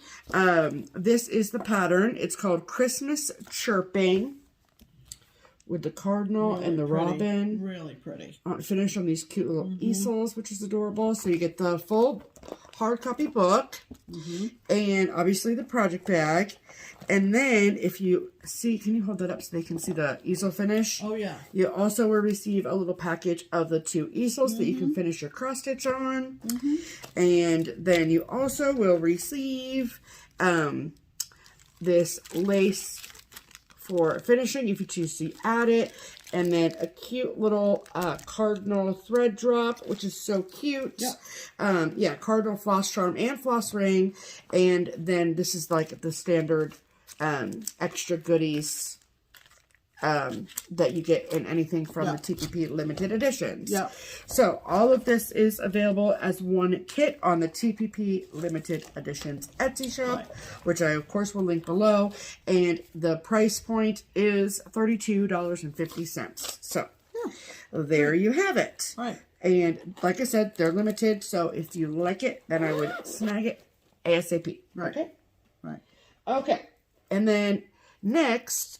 this is the pattern. It's called Christmas Chirping. with the cardinal really and the pretty. robin. Really pretty. Finished on these cute little easels, which is adorable. So you get the full hard copy book and obviously the project bag. And then if you see, can you hold that up so they can see the easel finish? Oh, yeah. You also will receive a little package of the 2 easels that you can finish your cross stitch on. And then you also will receive this lace for finishing if you choose to add it, and then a cute little cardinal thread drop, which is so cute. Yeah, cardinal floss charm and floss ring, and then this is like the standard extra goodies that you get in anything from the TPP limited editions. So all of this is available as one kit on the TPP limited editions Etsy shop, which I of course will link below, and the price point is $32.50. So there you have it. And like I said, they're limited, so if you like it, then I would snag it ASAP. Okay. And then next,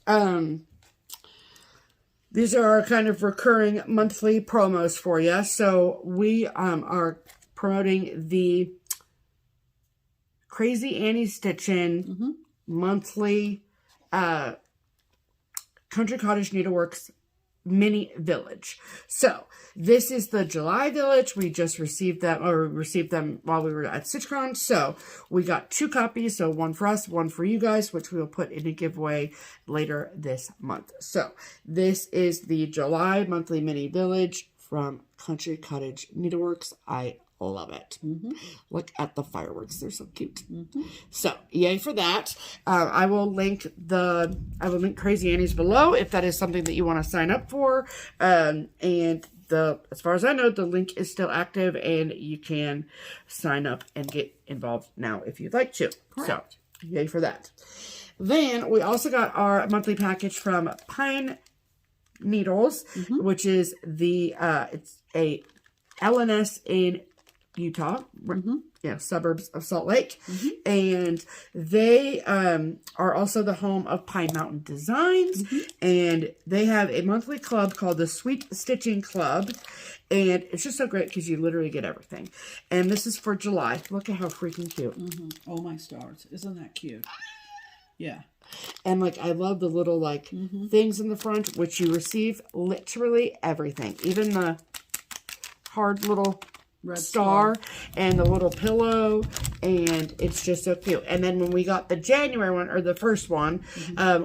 these are our kind of recurring monthly promos for you. So we are promoting the Crazy Annie Stitchin monthly Country Cottage Needleworks mini village. So this is the July village. We just received them, or received them while we were at StitchCon. So we got 2 copies. So one for us, one for you guys, which we will put in a giveaway later this month. So this is the July monthly mini village from Country Cottage Needleworks. I love it. Look at the fireworks. They're so cute. So yay for that. I will link Crazy Annie's below if that is something that you want to sign up for. And as far as I know, the link is still active and you can sign up and get involved now if you'd like to. So yay for that. Then we also got our monthly package from Pine Needles, which is the it's a LNS in Utah, suburbs of Salt Lake, and they are also the home of Pine Mountain Designs, and they have a monthly club called the Sweet Stitching Club, and it's just so great because you literally get everything. And this is for July. Look at how freaking cute. Oh my stars, isn't that cute? Yeah. And like I love the little like things in the front, which you receive literally everything, even the hard little red star and the little pillow, and it's just so cute. And then when we got the January one, or the first one,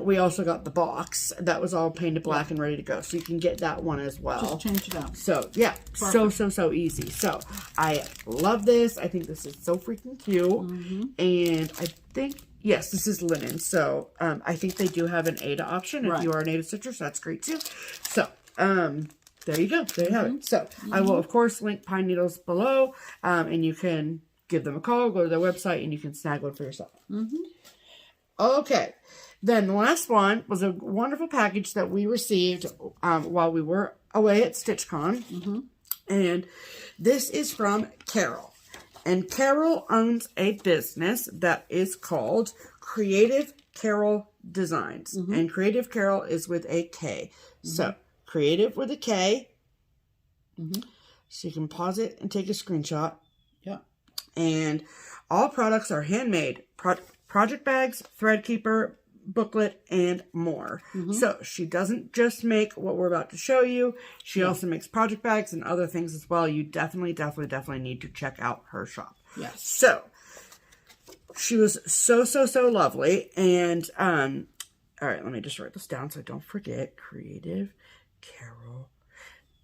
we also got the box that was all painted black and ready to go, so you can get that one as well. Just change it out. So yeah, so easy. So I love this. I think this is so freaking cute. And I think, yes, this is linen, so I think they do have an Ada option if you are a native stitcher, so that's great too. So there you go. There you have it. So I will, of course, link Pine Needles below, and you can give them a call, go to their website, and you can snag one for yourself. Okay. Then the last one was a wonderful package that we received while we were away at StitchCon. And this is from Carol. And Carol owns a business that is called Creative Carol Designs. And Creative Carol is with a K. So Creative with a K. So you can pause it and take a screenshot. And all products are handmade. Project bags, thread keeper, booklet, and more. So she doesn't just make what we're about to show you. She also makes project bags and other things as well. You definitely need to check out her shop. So she was so lovely. And all right, let me just write this down so I don't forget. Creative Carol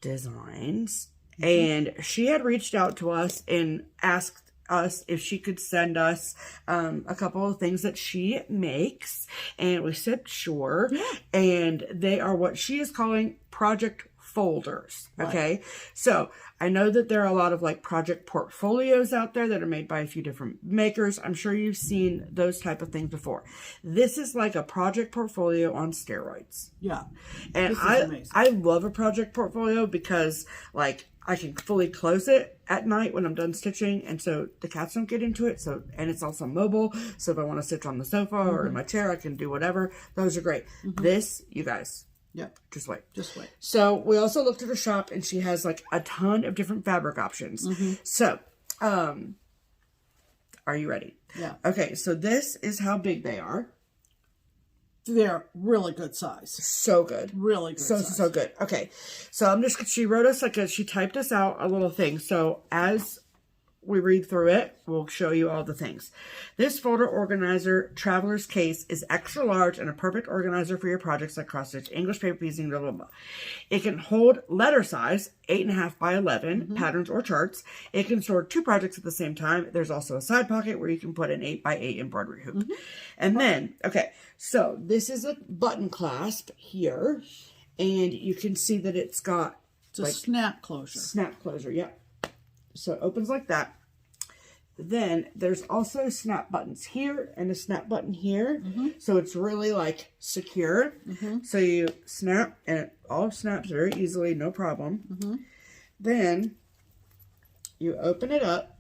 Designs. And she had reached out to us and asked us if she could send us a couple of things that she makes, and we said sure. And they are what she is calling project folders. Okay, so I know that there are a lot of like project portfolios out there that are made by a few different makers. I'm sure you've seen those type of things before. This is like a project portfolio on steroids. And I love a project portfolio because like I can fully close it at night when I'm done stitching, and so the cats don't get into it. So, and it's also mobile, so if I want to stitch on the sofa or in my chair, I can do whatever. Those are great. This, you guys, Yep. Just wait. Just wait. So we also looked at her shop, and she has like a ton of different fabric options. So, are you ready? Yeah. Okay, so this is how big they are. They're really good size. So good. Really good size. So good. Okay, so she wrote us she typed us out a little thing. So as we read through it, we'll show you all the things. This folder organizer traveler's case is extra large and a perfect organizer for your projects like cross stitch, English paper piecing, blah, blah, blah. It can hold letter size, 8.5 by 11, patterns or charts. It can store 2 projects at the same time. There's also a side pocket where you can put an 8 by 8 embroidery hoop. And then, okay, so this is a button clasp here, and you can see that it's got a snap closure. Snap closure, yep. So it opens like that. Then there's also snap buttons here and a snap button here. So it's really like secure. So you snap and it all snaps very easily, no problem. Then you open it up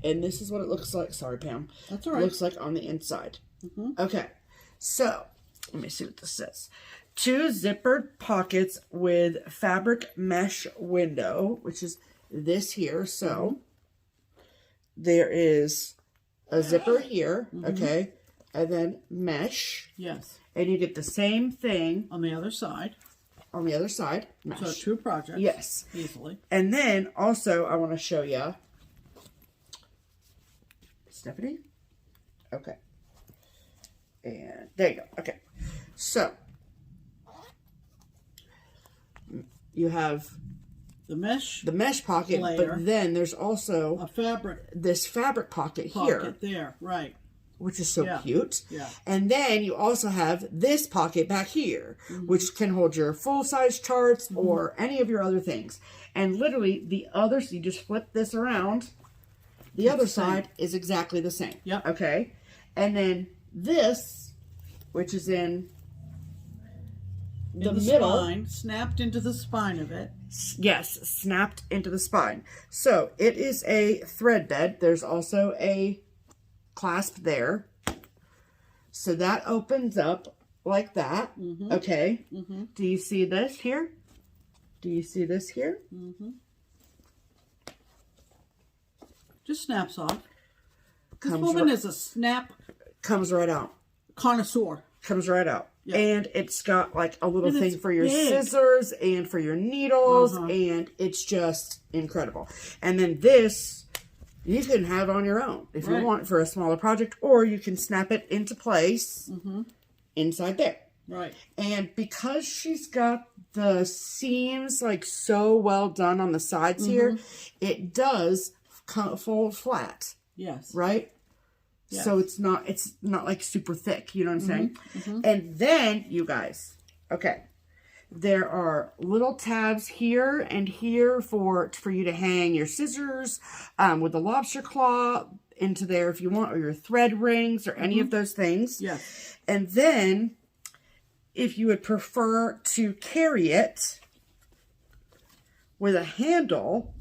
and this is what it looks like. Sorry, Pam. That's all right. It looks like on the inside. Okay. So let me see what this says. 2 zippered pockets with fabric mesh window, which is this here. So there is a zipper here, okay, and then mesh. Yes. And you get the same thing on the other side. On the other side, mesh. So 2 projects. Yes. Easily. And then also I want to show you, Stephanie. Okay. And there you go. Okay. So you have the mesh pocket layer, but then there's also this fabric pocket here there, right, which is so cute. Yeah. And then you also have this pocket back here, which can hold your full-size charts or any of your other things. And literally the other, so you just flip this around, the other side is exactly the same. Yep. Okay. And then this, which is in the middle, spine, snapped into the spine of it. Yes, snapped into the spine. So it is a thread bed. There's also a clasp there. So that opens up like that. Okay. Do you see this here? Do you see this here? Just snaps off. This woman is a snap. Comes right out. Connoisseur. Comes right out. Yeah. And it's got like a little thing for your big. scissors and for your needles, and it's just incredible. And then this, you can have on your own if you want for a smaller project, or you can snap it into place inside there. Right. And because she's got the seams like so well done on the sides here, it does fold flat. Yes. Right? Yes. So it's not like super thick, you know what I'm saying? And then, you guys, okay, there are little tabs here and here for you to hang your scissors with the lobster claw into there if you want, or your thread rings or any of those things. Yes. And then, if you would prefer to carry it with a handle,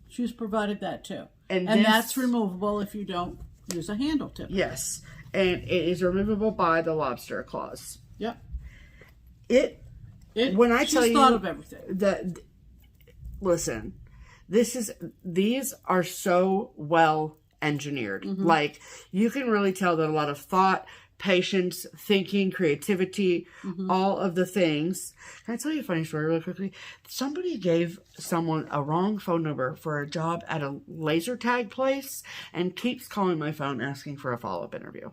she's provided that too. And that's removable if you don't use a handle tip. Yes. And it is removable by the lobster claws. Yep. When I tell you, thought of everything. Listen, these are so well engineered. Like, you can really tell that a lot of thought, patience, thinking, creativity, all of the things. Can I tell you a funny story really quickly? Somebody gave someone a wrong phone number for a job at a laser tag place and keeps calling my phone asking for a follow-up interview.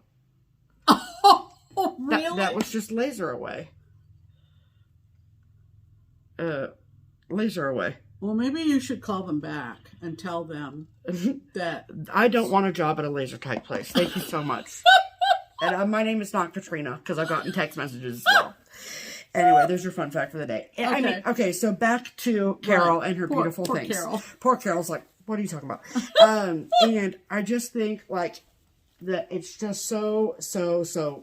Oh, really? That was just laser away. Laser away. Well, maybe you should call them back and tell them that I don't want a job at a laser tag place. Thank you so much. And my name is not Katrina, because I've gotten text messages as well. Anyway, there's your fun fact for the day. Okay. Okay, so back to Carol and her beautiful poor things. Carol. Poor Carol's like, what are you talking about? And I just think, like, that it's just so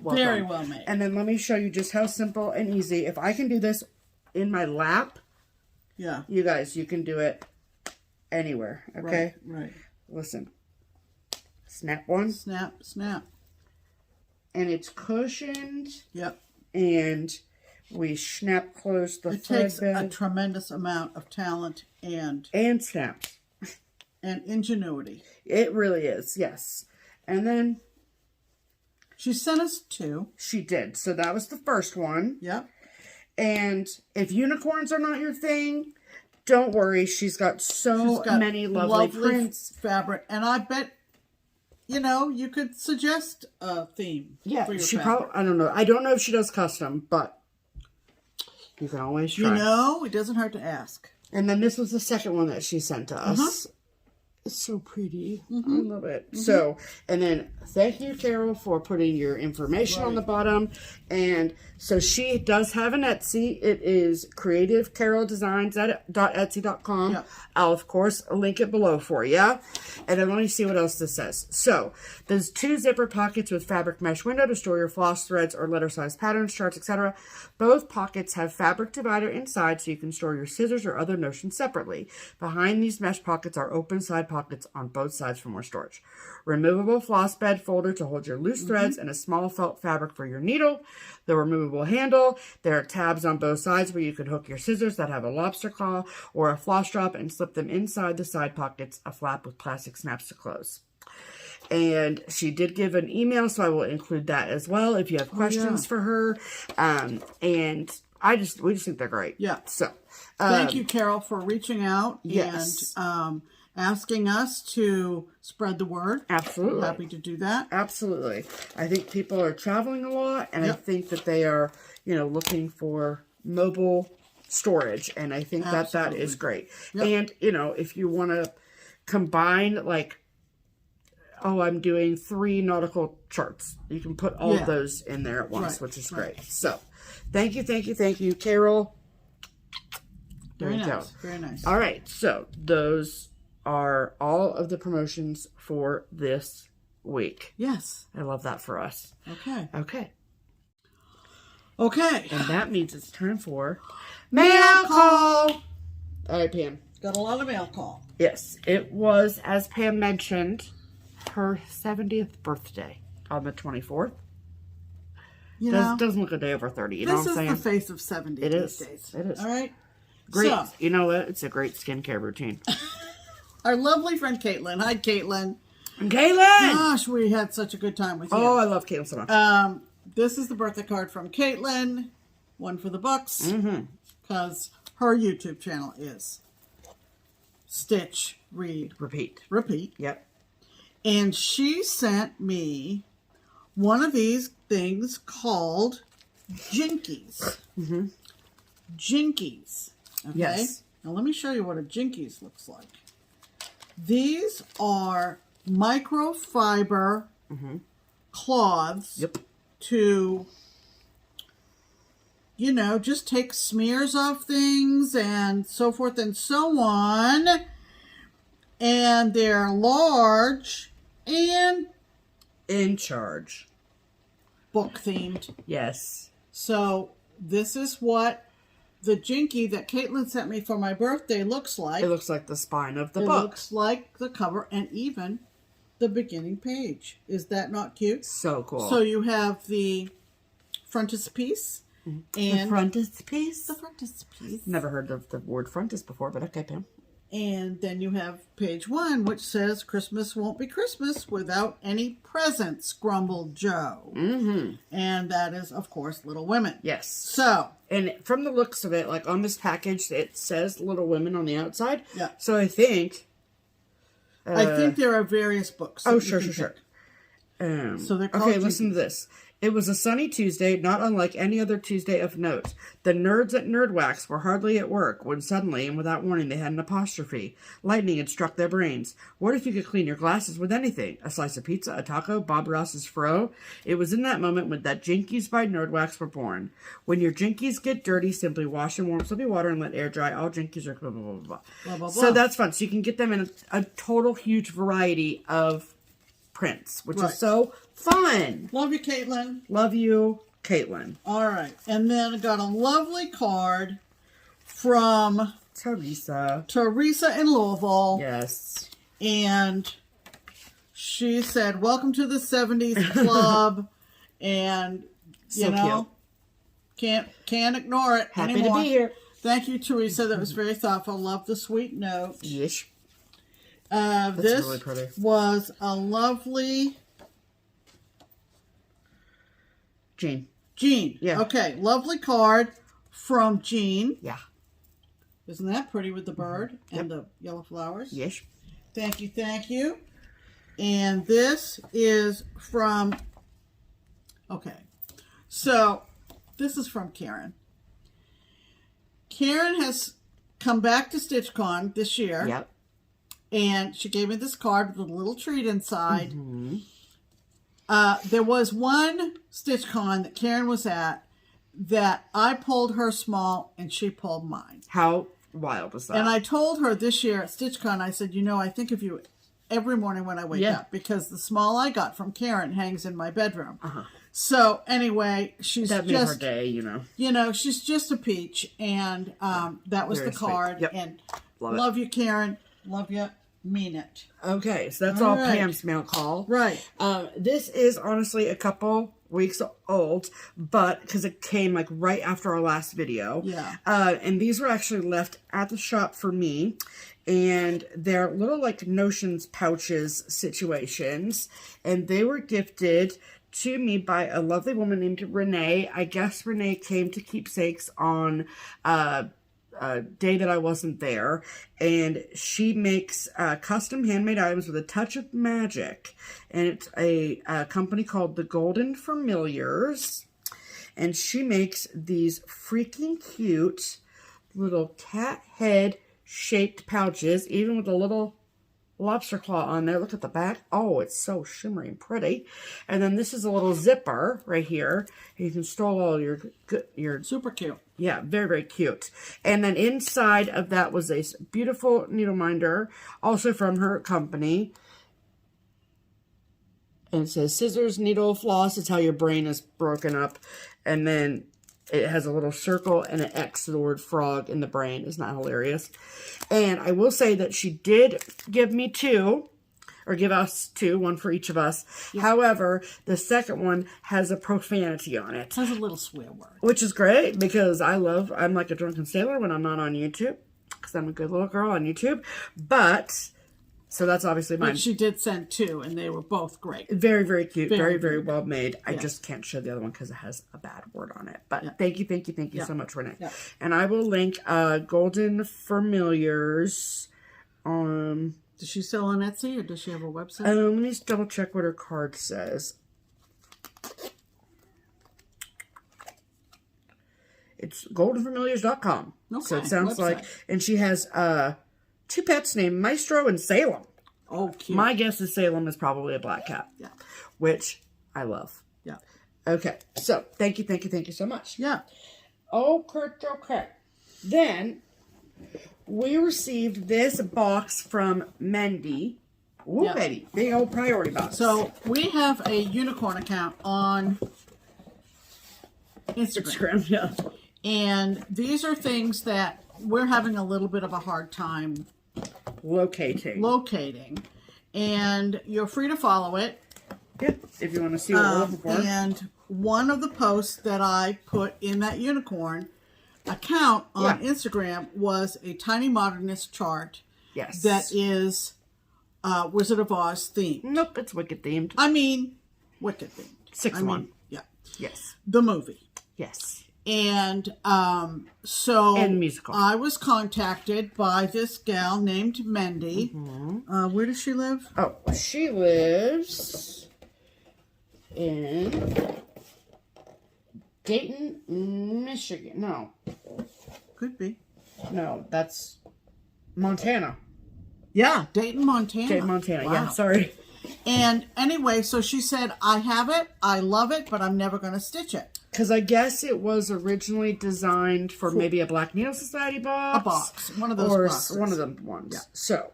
well very done. well made. And then let me show you just how simple and easy. If I can do this in my lap, you guys, you can do it anywhere, okay? Right. Listen. Snap one. Snap. And it's cushioned. Yep. And We snap closed the It thread takes a bed. tremendous amount of talent and snaps. ingenuity. It really is, yes. And then She sent us 2. she did. So that was the first one. Yep. And if unicorns are not your thing, don't worry. She's got so many lovely prints. Fabric. And I bet, you know, you could suggest a theme. Yeah, for your she fabric. probably, I don't know. I don't know if she does custom, but you can always try. You know, it doesn't hurt to ask. And then this was the second one that she sent to us. It's so pretty. I love it. So, and then thank you, Carol, for putting your information on the bottom. And so she does have an Etsy. It is creativecaroldesigns.etsy.com. Yep. I'll, of course, link it below for you. And then let me see what else this says. So, there's 2 zipper pockets with fabric mesh window to store your floss threads or letter size patterns, charts, etc. Both pockets have fabric divider inside so you can store your scissors or other notions separately. Behind these mesh pockets are open side pockets on both sides for more storage. Removable floss bed folder to hold your loose threads and a small felt fabric for your needle. The removable handle. There are tabs on both sides where you can hook your scissors that have a lobster claw or a floss drop and slip them inside the side pockets, a flap with plastic snaps to close. And she did give an email, so I will include that as well if you have questions for her. And we just think they're great. Yeah. So Thank you, Carol, for reaching out Yes. and asking us to spread the word. Absolutely. Happy to do that. Absolutely. I think people are traveling a lot, and I think that they are, you know, looking for mobile storage, and I think that is great. And, you know, if you want to combine, like, oh, I'm doing 3 nautical charts, you can put all of those in there at once, which is great. So, thank you, Carol. Very nice. Very nice. All right, so those are all of the promotions for this week. Yes. I love that for us. Okay. And that means it's time for mail call. All right, Pam. Got a lot of mail call. Yes, it was, as Pam mentioned, her 70th birthday on the 24th. You know, Doesn't look a day over 30, you know what I'm saying? This is the face of 70 these days. It is. All right? Great. So, you know what? It's a great skincare routine. our lovely friend Caitlin. Hi, Caitlin. Caitlin! Gosh, we had such a good time with you. Oh, I love Caitlin so much. This is the birthday card from Caitlin. One for the bucks. Because her YouTube channel is Stitch, Read, Repeat. Yep. And she sent me one of these things called Jinkies. Jinkies. Okay? Yes. Now let me show you what a Jinkies looks like. These are microfiber cloths to, you know, just take smears off things and so forth and so on. And they're large and In charge. book themed. Yes. So this is what the Jinky that Caitlin sent me for my birthday looks like. It looks like the spine of the It book. looks like the cover and even the beginning page. Is that not cute? So cool. So you have the frontispiece and the frontispiece? the frontispiece. Never heard of the word frontis before, but okay, Pam. And then you have page 1, which says, Christmas won't be Christmas without any presents, grumbled Joe. And that is, of course, Little Women. Yes. So. And from the looks of it, like on this package, it says Little Women on the outside. Yeah. So I think there are various books. Oh, sure. So they're called okay, listen to this. It was a sunny Tuesday, not unlike any other Tuesday of note. The nerds at Nerdwax were hardly at work when suddenly and without warning they had an apostrophe. Lightning had struck their brains. What if you could clean your glasses with anything? A slice of pizza, a taco, Bob Ross's fro? It was in that moment when that Jinkies by Nerdwax were born. When your Jinkies get dirty, simply wash in warm soapy water and let air dry. All Jinkies are blah, blah, blah, blah. Blah, blah, So blah. that's fun. So you can get them in a total huge variety of prints, which is so fun. Love you, Caitlin. Love you, Caitlin. All right. And then I got a lovely card from Teresa in Louisville. Yes. And she said, welcome to the 70s club. And, you So know, Can't ignore it Happy anymore. to be here. Thank you, Teresa. That was very thoughtful. Love the sweet note. Yes. This really pretty. was a lovely... Jean. Yeah. Okay. Lovely card from Jean. Yeah. Isn't that pretty with the bird and the yellow flowers? Yes. Thank you. Thank you. And this is from... Okay. So, this is from Karen. Karen has come back to StitchCon this year. Yep. And she gave me this card with a little treat inside. There was one StitchCon that Karen was at that I pulled her small and she pulled mine. How wild was that? And I told her this year at StitchCon, I said, you know, I think of you every morning when I wake up because the small I got from Karen hangs in my bedroom. So anyway, she's that made just her day, you know. You know, she's just a peach, and that was Very the card. sweet. Yep. And Love you, Karen. Love you. Mean it. Okay, so that's all right. Pam's mail call. Right. This is honestly a couple weeks old, but because it came like right after our last video. Yeah. And these were actually left at the shop for me. And they're little like notions pouches situations. And they were gifted to me by a lovely woman named Renee. I guess Renee came to Keepsakes on a day that I wasn't there, and she makes custom handmade items with a touch of magic, and it's a company called The Golden Familiars, and she makes these freaking cute little cat head shaped pouches, even with a little lobster claw on there. Look at the back. Oh, it's so shimmery and pretty. And then this is a little zipper right here. You can store all your Super cute. Yeah, very, very cute. And then inside of that was a beautiful needle minder, also from her company. And it says scissors, needle, floss. It's how your brain is broken up. And then it has a little circle and an X to the word frog in the brain. Isn't that hilarious? And I will say that she did give me two, or give us two, one for each of us. Yep. However, the second one has a profanity on it. It has a little swear word. Which is great, because I'm like a drunken sailor when I'm not on YouTube, because I'm a good little girl on YouTube. But, so that's obviously mine. But she did send two, and they were both great. Very, very cute. Very, very cute. well made. Yeah. I just can't show the other one because it has a bad word on it. But yeah. thank you so much, Renee. Yeah. And I will link Golden Familiars. Does she sell on Etsy, or does she have a website? Let me just double check what her card says. It's goldenfamiliars.com. Okay, so it sounds website. like, and she has two pets named Maestro and Salem. Oh, cute. My guess is Salem is probably a black cat. Yeah. Which I love. Yeah. Okay. So thank you so much. Yeah. Okay. Then we received this box from Mendy. Ooh, Yeah. Betty. Big old priority box. So we have a unicorn account on Instagram. Yeah. And these are things that we're having a little bit of a hard time locating. And you're free to follow it. Yeah, if you want to see what we're looking for. And one of the posts that I put in that unicorn account on Instagram was a Tiny Modernist chart. Yes. That is Wizard of Oz themed. Nope, it's Wicked themed. I mean, Wicked themed. 6-1. Yeah. Yes. The movie. Yes. And so And musical. I was contacted by this gal named Mendy. Where does she live? Oh, she lives in Dayton, Michigan. No. Could be. No, that's Montana. Yeah, Dayton, Montana. Dayton, Montana. Wow. Yeah, sorry. And anyway, so she said, I have it, I love it, but I'm never going to stitch it. Because I guess it was originally designed for maybe a Black Needle Society box. A box. One of those boxes. One of them ones. Yeah. So,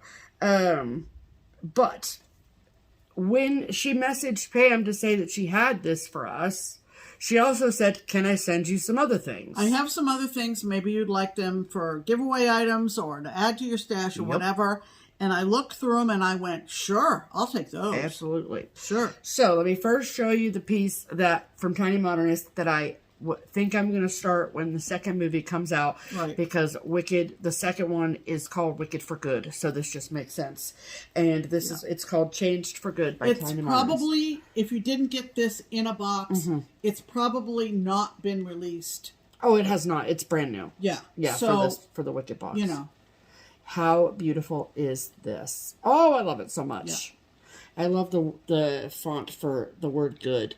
but when she messaged Pam to say that she had this for us, she also said, can I send you some other things? I have some other things. Maybe you'd like them for giveaway items or to add to your stash or whatever. And I looked through them and I went, sure, I'll take those. Absolutely. Sure. So let me first show you the piece that from Tiny Modernist that I think I'm going to start when the second movie comes out. Right. Because Wicked, the second one is called Wicked for Good. So this just makes sense. And this is, it's called Changed for Good by It's Tiny probably, if you didn't get this in a box, it's probably not been released. Oh, it has not. It's brand new. Yeah. Yeah, So, for the Wicked box. you know. How beautiful is this? Oh, I love it so much. Yeah. I love the font for the word good.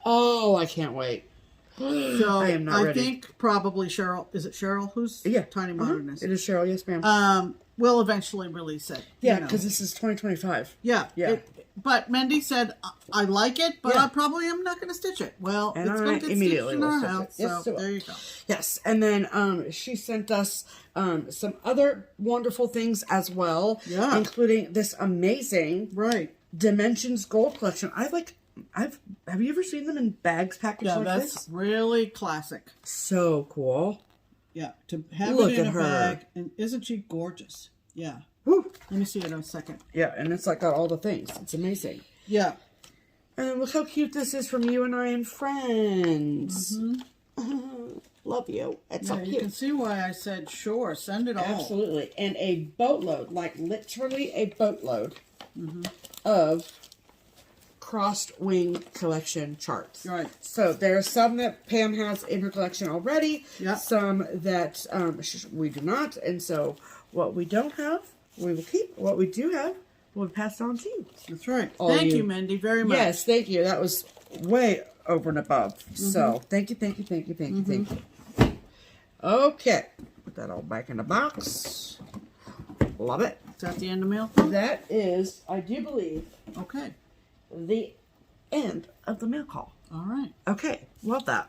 Oh, I can't wait. So I am not ready. I think probably Cheryl, is it Cheryl? Who's Tiny Modernist? It is Cheryl, yes ma'am. We'll eventually release it. Yeah, because this is 2025. Yeah. Yeah. But Mendy said, I like it, but I probably am not going to stitch it. Well, and it's going to get immediately stitched in our stitch house. it. Yes, so there you go. Yes, and then she sent us some other wonderful things as well, including this amazing Dimensions Gold collection. Have you ever seen them in bags packaged like this? That's really classic. So cool. Yeah, to have it in a bag, and isn't she gorgeous? Yeah. Woo. Let me see it in a second. Yeah, and it's like got all the things. It's amazing. Yeah. And look how cute this is from You and I and Friends. Love you. It's so cute. You can see why I said, sure, send it all. Absolutely. And a boatload, like literally a boatload of crossed wing collection charts. Right. So there are some that Pam has in her collection already. Yeah. Some that we do not. And so what we don't have, we will keep. What we do have, we'll pass on to you. That's right. Thank you, Mendy, very much. Yes, thank you. That was way over and above. So thank you. Okay. Put that all back in the box. Love it. Is that the end of mail? That is, I do believe, okay, the end of the mail call. All right. Okay. Love that.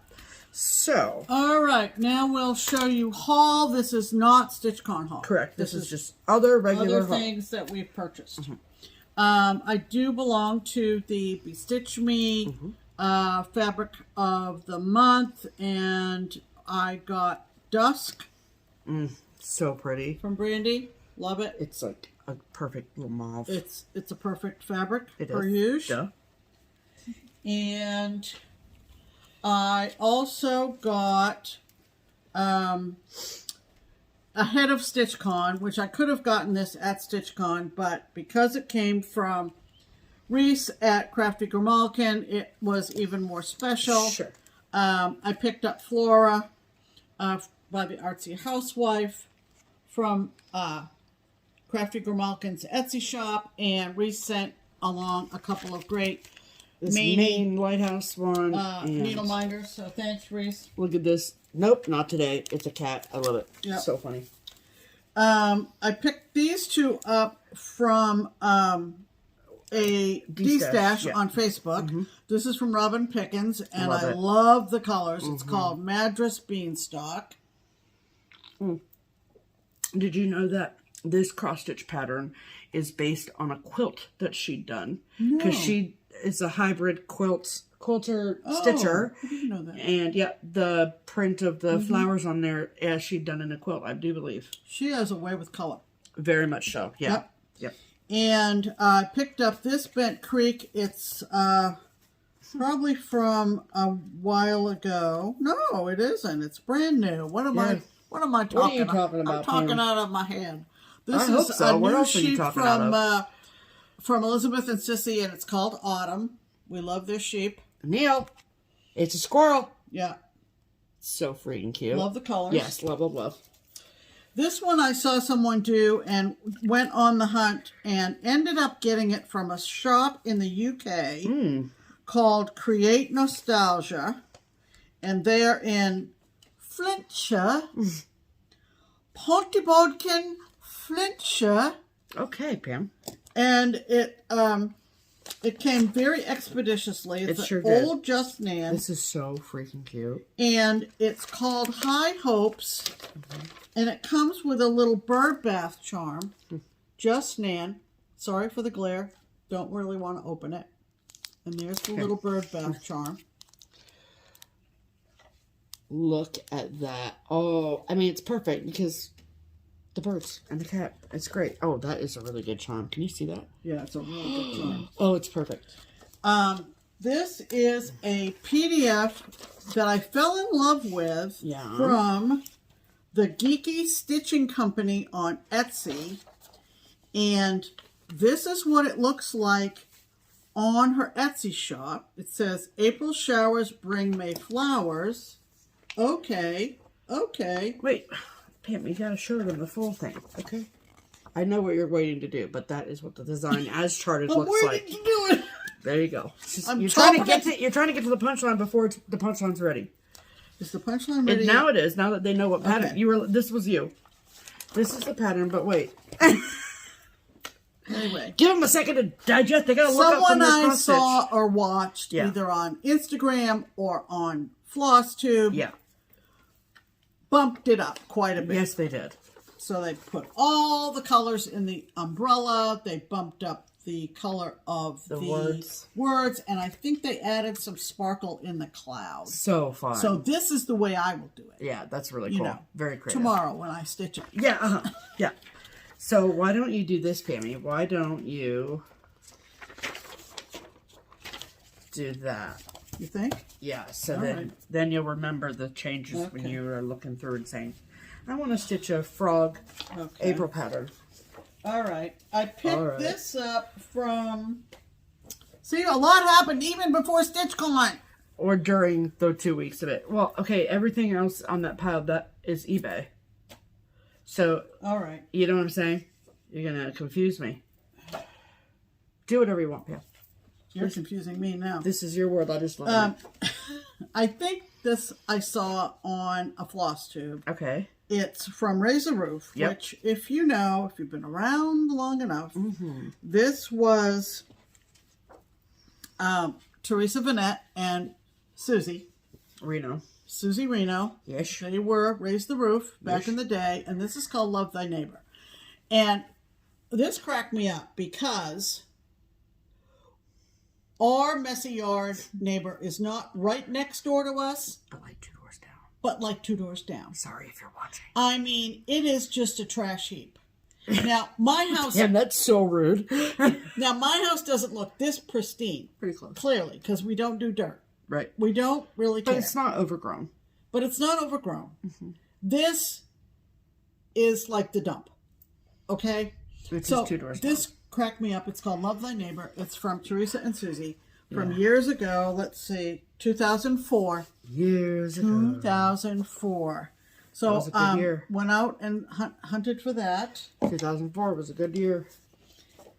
So. All right. Now we'll show you haul. This is not StitchCon haul. Correct. This is just other regular haul. Things that we've purchased. I do belong to the Bestitch Me fabric of the month, and I got Dusk. So pretty. From Brandy. Love it. It's like a perfect little mauve. It's a perfect fabric for use. Yeah. And I also got ahead of StitchCon, which I could have gotten this at StitchCon, but because it came from Reese at Crafty Grimalkin, it was even more special. Sure. I picked up Flora by the Artsy Housewife from Crafty Grimalkin's Etsy shop, and Reese sent along a couple of great Maine Lighthouse one. needle minders, so thanks, Reese. Look at this. Nope, not today. It's a cat. I love it. Yep. So funny. I picked these two up from a Destash on Facebook. This is from Robin Pickens, and I love the colors. It's called Madras Beanstalk. Did you know that this cross-stitch pattern is based on a quilt that she'd done? Because she is a hybrid quilter stitcher. I didn't know that. And yeah, the print of the flowers on there, as she'd done in a quilt, I do believe. She has a way with color. Very much so, yeah. Yep. And I picked up this Bent Creek. It's probably from a while ago. No, it isn't. It's brand new. What am I talking What are you talking about, I'm talking Pam? out of my head. This I hope is so. a What new else are you sheep talking out from Elizabeth and Sissy, and it's called Autumn. We love this sheep. Neil, it's a squirrel. Yeah. So freaking cute. Love the colors. Yes, love. This one I saw someone do and went on the hunt and ended up getting it from a shop in the UK called Create Nostalgia. And they're in Flintshire. Pontybodkin, Flintshire. Okay, Pam. And it came very expeditiously. It's an old Just Nan. This is so freaking cute. And it's called High Hopes. And it comes with a little bird bath charm. Just Nan. Sorry for the glare. Don't really want to open it. And there's the little bird bath charm. Look at that. Oh, I mean, it's perfect because the birds and the cat. It's great. Oh, that is a really good charm. Can you see that? Yeah, it's a really good charm. Oh, it's perfect. This is a PDF that I fell in love with from the Geeky Stitching Company on Etsy. And this is what it looks like on her Etsy shop. It says, April showers bring May flowers. Okay. Wait, Pam, you gotta show them the full thing, okay? I know what you're waiting to do, but that is what the design as charted looks like. I'm waiting to do it. There you go. You're trying to get to the punchline before the punchline's ready. Is the punchline ready? And now it is. Now that they know what pattern this was you. This is the pattern, but wait. Anyway, give them a second to digest. They gotta look up from their someone I saw or watched either on Instagram or on FlossTube. Bumped it up quite a bit. Yes, they did. So they put all the colors in the umbrella. They bumped up the color of the words. And I think they added some sparkle in the clouds. So fun. So this is the way I will do it. Yeah, that's really cool. Very creative. Tomorrow when I stitch it. Yeah, yeah. So why don't you do this, Pammy? Why don't you do that? You think? Yeah, so then you'll remember the changes when you are looking through and saying, I want to stitch a frog April pattern. All right. I picked this up from... See, a lot happened even before StitchCon. Or during the 2 weeks of it. Well, okay, everything else on that pile, that is eBay. So, all right. You know what I'm saying? You're going to confuse me. Do whatever you want, Pam. You're confusing me now. This is your world. I just love it. I think this I saw on a FlossTube. Okay. It's from Raise the Roof, which, if you know, if you've been around long enough, this was Teresa Vanette and Susie Reno. Susie Reno. Yes. They were Raise the Roof back in the day, and this is called Love Thy Neighbor. And this cracked me up because our messy yard neighbor is not right next door to us. But like 2 doors down. But like 2 doors down. Sorry if you're watching. I mean, it is just a trash heap. Now, my house... And that's so rude. Now, my house doesn't look this pristine. Pretty close. Clearly, because we don't do dirt. Right. We don't really care. But it's not overgrown. But it's not overgrown. This is like the dump. Okay? It's just 2 doors down. This cracked me up. It's called Love Thy Neighbor. It's from Teresa and Susie from years ago. Let's see, 2004. Years ago. 2004. So that was a good year. Went out and hunted for that. 2004 was a good year.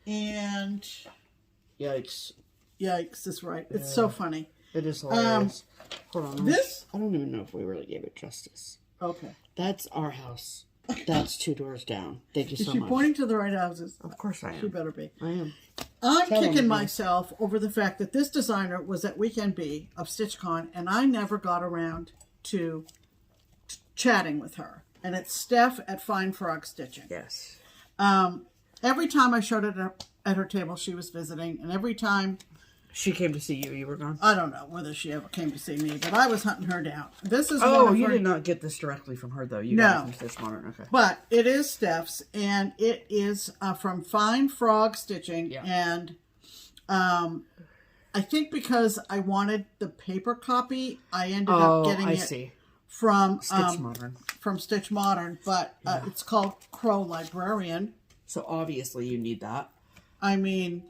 And yikes, that's right. Yeah. It's so funny. It is hilarious. Hold on. This I don't even know if we really gave it justice. Okay. That's our house. That's 2 doors down. Thank you so much. Is she pointing to the right houses? Of course I am. She better be. I am. I'm kicking myself over the fact that this designer was at Weekend B of StitchCon, and I never got around to chatting with her. And it's Steph at Fine Frog Stitching. Yes. Every time I showed it at her table, she was visiting, and every time she came to see you, you were gone? I don't know whether she ever came to see me, but I was hunting her down. This is you did not get this directly from her, though. You got it from Stitch Modern. Okay. But it is Steph's, and it is from Fine Frog Stitching, and I think because I wanted the paper copy, I ended up getting it from Stitch Modern. From Stitch Modern, but it's called Crow Librarian. So obviously you need that. I mean,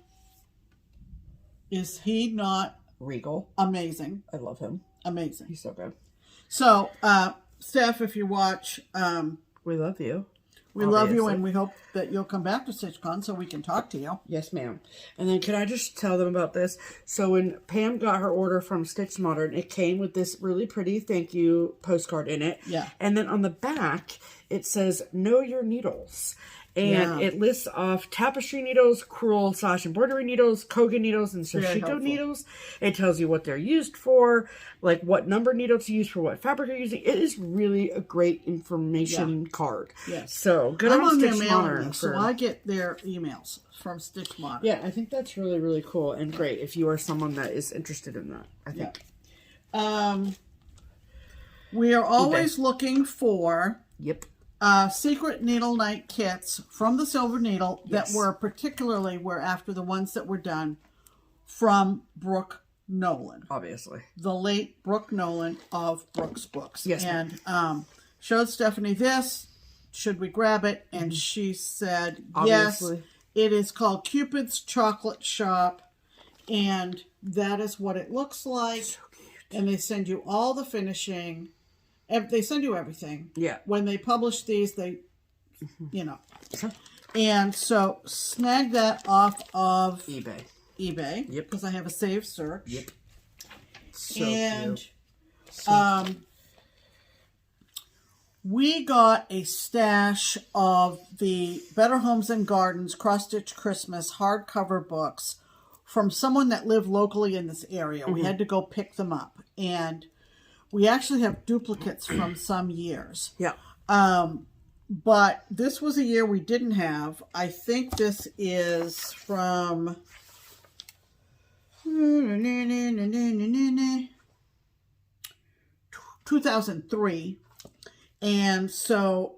is he not regal? Amazing. I love him. Amazing. He's so good. So, Steph, if you watch, we love you. We love you, and we hope that you'll come back to StitchCon so we can talk to you. Yes, ma'am. And then can I just tell them about this? So when Pam got her order from Stitch Modern, it came with this really pretty thank you postcard in it. Yeah. And then on the back, it says, know your needles. And it lists off tapestry needles, crewel/embroidery needles, Kogan needles, and Shashiko needles. It tells you what they're used for, like what number needle to use for what fabric you're using. It is really a great information card. Yes. So good on Stitch Modern. So I get their emails from Stitch Modern. Yeah, I think that's really, really cool and great if you are someone that is interested in that. I think. Yeah. We are always looking for... Yep. Secret Needle Night kits from the Silver Needle that were particularly after the ones that were done from Brooke Nolan. Obviously. The late Brooke Nolan of Brooks Books. Yes, and showed Stephanie this. Should we grab it? And she said, Obviously. yes. It is called Cupid's Chocolate Shop. And that is what it looks like. So cute. And they send you all the finishing. They send you everything. Yeah. When they publish these, they, you know. And so snag that off of eBay. Yep. Because I have a saved search. Yep. So and cute. So we got a stash of the Better Homes and Gardens Cross Stitch Christmas hardcover books from someone that lived locally in this area. We had to go pick them up. And we actually have duplicates from some years. Yeah. But this was a year we didn't have. I think this is from 2003. And so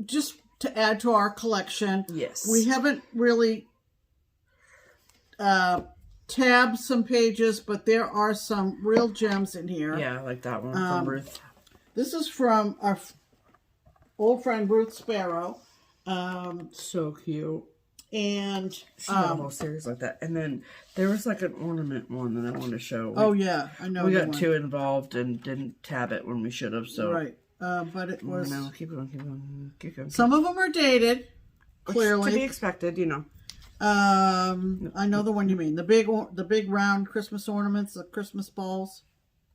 just to add to our collection, yes, we haven't really tabbed some pages, but there are some real gems in here. Yeah, I like that one from Ruth. This is from our old friend Ruth Sparrow. So cute. And she got a whole series like that. And then there was like an ornament one that I wanted to show. Yeah, I know. We got too involved and didn't tab it when we should have. So right, but it was. No, keep going. Some of them are dated. Clearly, to be expected, you know. I know the one you mean. The big round Christmas ornaments, the Christmas balls.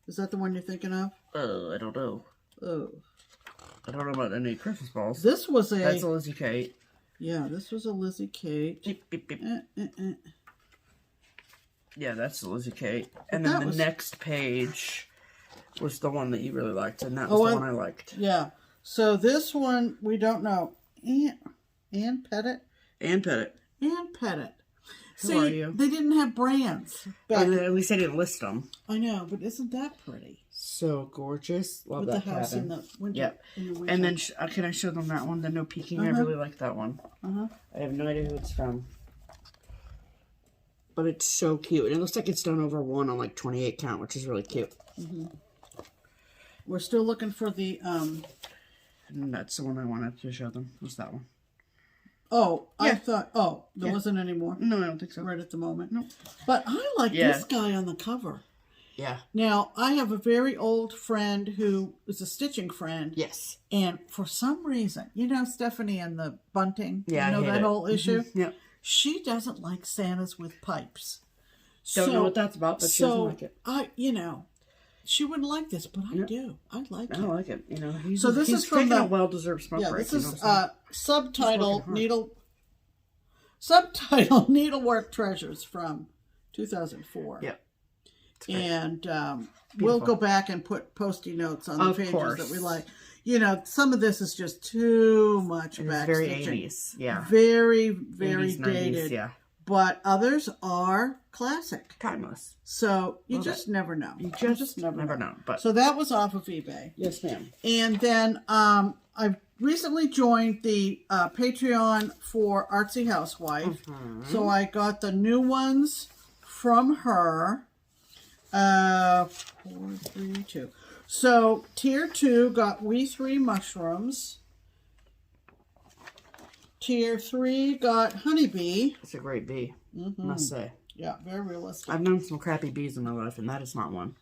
Is that the one you're thinking of? I don't know. Oh, I don't know about any Christmas balls. This was That's a Lizzie Kate. Yeah, this was a Lizzie Kate. Beep, beep, beep. Yeah, that's a Lizzie Kate. And then the next page was the one that you really liked, and that was the one I liked. Yeah. So this one, we don't know. Ann Pettit? Ann Pettit. Ann Pettit. Who are you? They didn't have brands. At least they didn't list them. I know, but isn't that pretty? So gorgeous. Love with that the house pattern. in the winter. Yep. And then, can I show them that one? The No Peeking? I really like that one. I have no idea who it's from. But it's so cute. And it looks like it's done over one on like 28 count, which is really cute. We're still looking for the... And that's the one I wanted to show them. Was that one. Oh, yeah. I thought... there wasn't any more? No, I don't think so. Right at the moment. No. But I like this guy on the cover. Yeah. Now, I have a very old friend who is a stitching friend. Yes. And for some reason, you know Stephanie and the bunting? Yeah, you know that whole issue? Yeah. She doesn't like Santas with pipes. Don't know what that's about, but she doesn't like it. She wouldn't like this, but I do. I like it. I like it. You know, so this is from a well-deserved smoke break. This is subtitle Needlework Treasures from 2004. Yep. And we'll go back and put Post-it notes on the pages that we like. You know, some of this is just too much backstitching. Very 80s, yeah. Very, very 80s, dated. 90s, yeah. But others are classic. Timeless. So you just never know. You just never know. But so that was off of eBay. Yes, ma'am. And then I've recently joined the Patreon for Artsy Housewife. So I got the new ones from her. 4, 3, 2. So tier 2 got We 3 mushrooms. Tier 3 got honeybee. It's a great bee, must say. Yeah, very realistic. I've known some crappy bees in my life, and that is not one.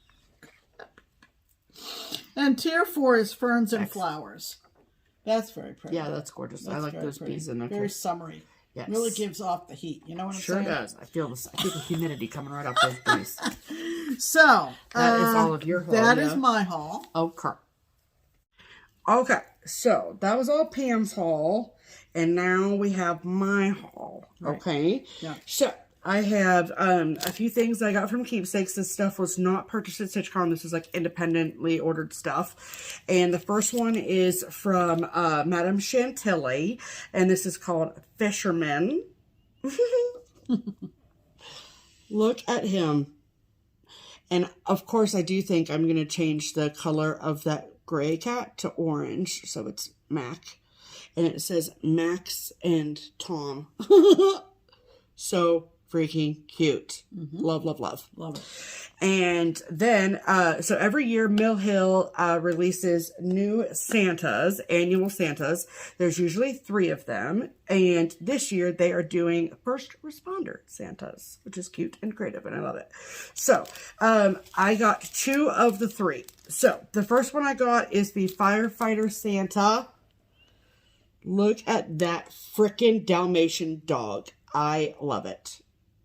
And tier 4 is ferns and flowers. That's very pretty. Yeah, that's gorgeous. I like those bees in there. Very summery. Yes. Really gives off the heat. You know what I'm saying? Sure does. I feel the humidity coming right off those bees. So that is all of your haul. That is my haul. Okay, so that was all Pam's haul, and now we have my haul. Right. Okay. Yeah. So I have a few things I got from Keepsakes. This stuff was not purchased at StitchCon. This is like independently ordered stuff. And the first one is from Madame Chantilly, and this is called Fisherman. Look at him. And of course, I do think I'm going to change the color of that gray cat to orange. So it's Mac. And it says Max and Tom. So freaking cute. Love, love, love. Love it. And then, so every year Mill Hill releases new Santas, annual Santas. There's usually 3 of them. And this year they are doing first responder Santas, which is cute and creative, and I love it. So, I got 2 of the 3. So, the first one I got is the Firefighter Santa. Look at that frickin' Dalmatian dog. I love it.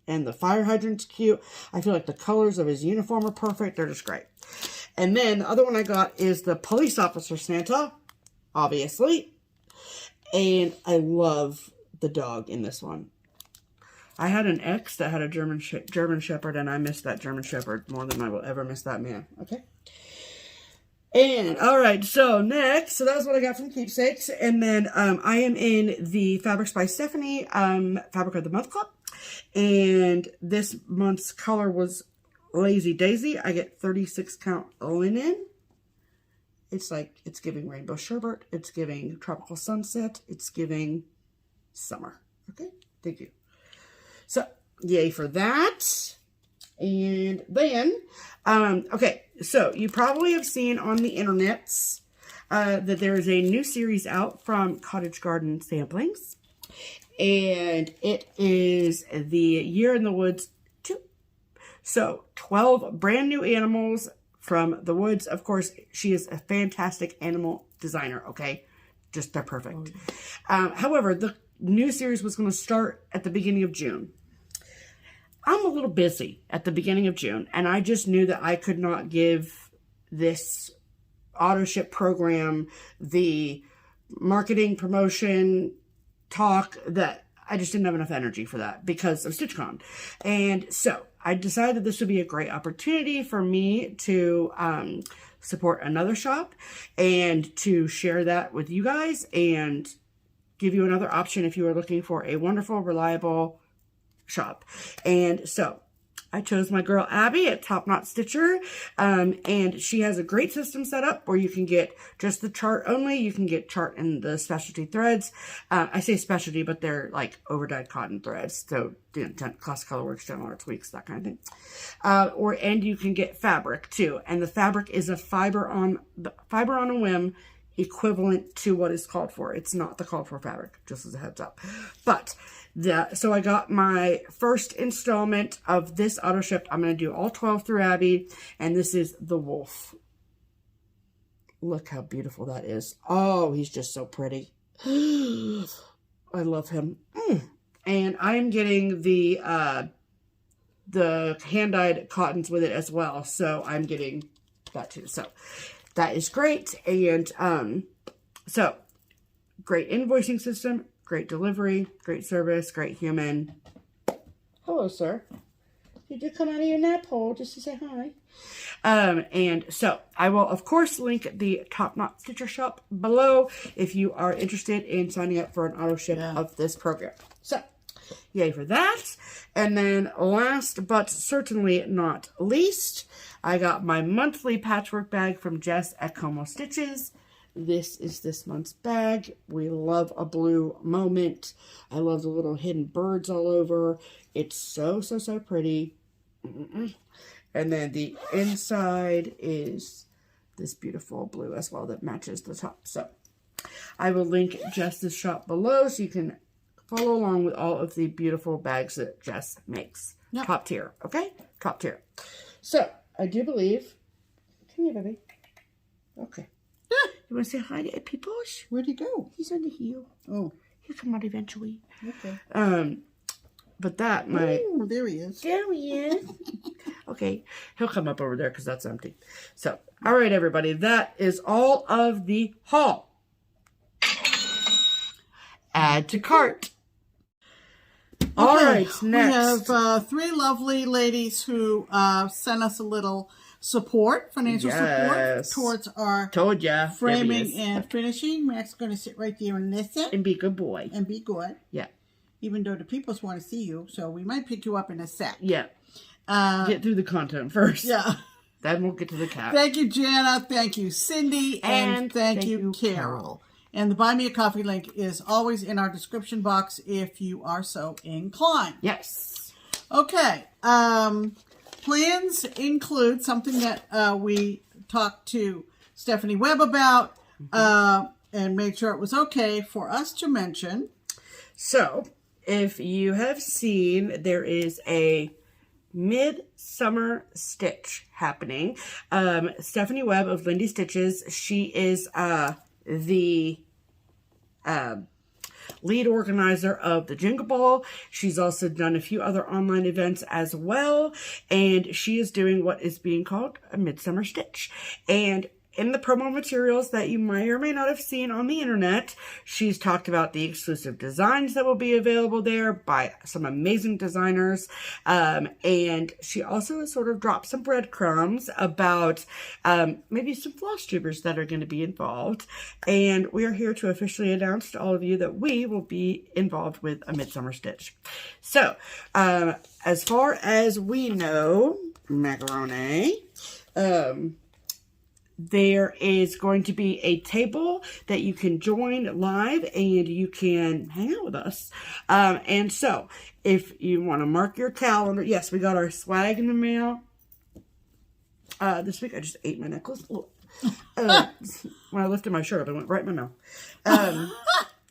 And the fire hydrant's cute. I feel like the colors of his uniform are perfect. They're just great. And then the other one I got is the Police Officer Santa, obviously. And I love the dog in this one. I had an ex that had a German Shepherd, and I miss that German Shepherd more than I will ever miss that man. Okay. And, all right, so next, so that was what I got from Keepsakes. And then I am in the Fabrics by Stephanie Fabric of the Month Club. And this month's color was Lazy Daisy. I get 36 count linen. It's like, it's giving Rainbow Sherbet. It's giving Tropical Sunset. It's giving summer. Okay, thank you. So, yay for that. And then, okay, so you probably have seen on the internets that there is a new series out from Cottage Garden Samplings. And it is the Year in the Woods 2. So, 12 brand new animals from the woods. Of course, she is a fantastic animal designer, okay? Just, they're perfect. However, the new series was going to start at the beginning of June. I'm a little busy at the beginning of June, and I just knew that I could not give this auto ship program the marketing, promotion, talk, that I just didn't have enough energy for that because of StitchCon. And so I decided this would be a great opportunity for me to support another shop and to share that with you guys and give you another option if you are looking for a wonderful, reliable shop. And so I chose my girl Abby at Top Knot Stitcher, and she has a great system set up where you can get just the chart only. You can get chart in the specialty threads. I say specialty, but they're like overdyed cotton threads. So, you know, Classic Colorworks, General Arts Weeks, that kind of thing. And you can get fabric too, and the fabric is a fiber on a whim, equivalent to what is called for. It's not the called for fabric, just as a heads up. But so I got my first installment of this auto ship. I'm going to do all 12 through Abby, and this is the wolf. Look how beautiful that is. Oh, he's just so pretty. I love him. And I'm getting the hand-dyed cottons with it as well, so I'm getting that too. So that is great. And so great invoicing system, great delivery, great service, great human. Hello, sir. Did you come out of your nap hole just to say hi? And so I will, of course, link the Top Knot Stitcher shop below if you are interested in signing up for an auto ship of this program. So, yay for that. And then last but certainly not least, I got my monthly patchwork bag from Jess at Como Stitches. This is this month's bag. We love a blue moment. I love the little hidden birds all over. It's so, so, so pretty. And then the inside is this beautiful blue as well that matches the top. So I will link Jess's shop below so you can follow along with all of the beautiful bags that Jess makes. Yep. Top tier, okay? Top tier. So I do believe. Come here, baby. Okay. You want to say hi to people? Where'd he go? He's on the heel. Oh. He'll come out eventually. Okay. But that, there he is. There he is. Okay. He'll come up over there because that's empty. So, all right, everybody. That is all of the haul. Add to cart. All right, next. We have 3 lovely ladies who sent us a little support, financial support towards our framing and finishing. Max's going to sit right there and listen. And be a good boy. And be good. Yeah. Even though the peoples want to see you, so we might pick you up in a sec. Yeah. Get through the content first. Yeah. Then we'll get to the cat. Thank you, Jana. Thank you, Cindy. And thank you, Carol. And the Buy Me a Coffee link is always in our description box if you are so inclined. Yes. Okay. Plans include something that we talked to Stephanie Webb about and made sure it was okay for us to mention. So, if you have seen, there is a midsummer stitch happening. Stephanie Webb of Lindy Stitches, she is the lead organizer of the Jingle Ball. She's also done a few other online events as well, and she is doing what is being called a midsummer stitch. And in the promo materials that you may or may not have seen on the internet, she's talked about the exclusive designs that will be available there by some amazing designers. And she also has sort of dropped some breadcrumbs about maybe some FlossTubers that are going to be involved. And we are here to officially announce to all of you that we will be involved with a midsummer stitch. So, as far as we know, macaroni, there is going to be a table that you can join live and you can hang out with us. And so if you want to mark your calendar, yes, we got our swag in the mail. This week I just ate my necklace. When I lifted my shirt up, it went right in my mouth.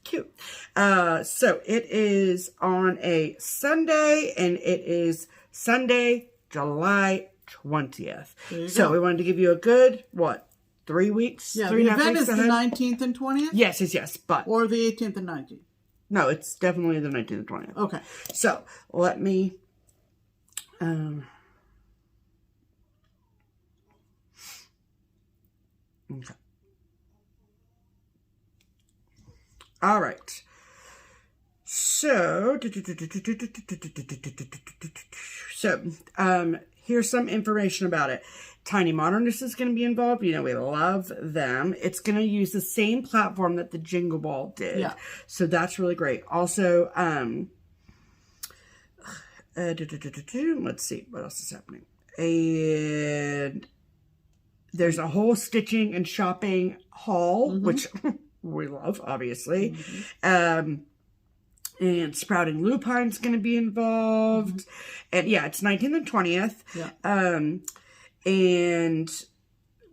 Cute. So it is on a Sunday, and it is Sunday, July 20th. So we wanted to give you a good, 3 weeks? Yeah, 3 the and a half event weeks is the ahead? 19th and 20th? Yes, but... Or the 18th and 19th? No, it's definitely the 19th and 20th. Okay. So, let me... Okay. All right. So, here's some information about it. Tiny Modernist is going to be involved. You know, we love them. It's going to use the same platform that the Jingle Ball did. Yeah. So that's really great. Also, let's see, what else is happening? And there's a whole stitching and shopping haul, which we love, obviously. And Sprouting Lupine's going to be involved. And yeah, it's 19th and 20th. Yeah. And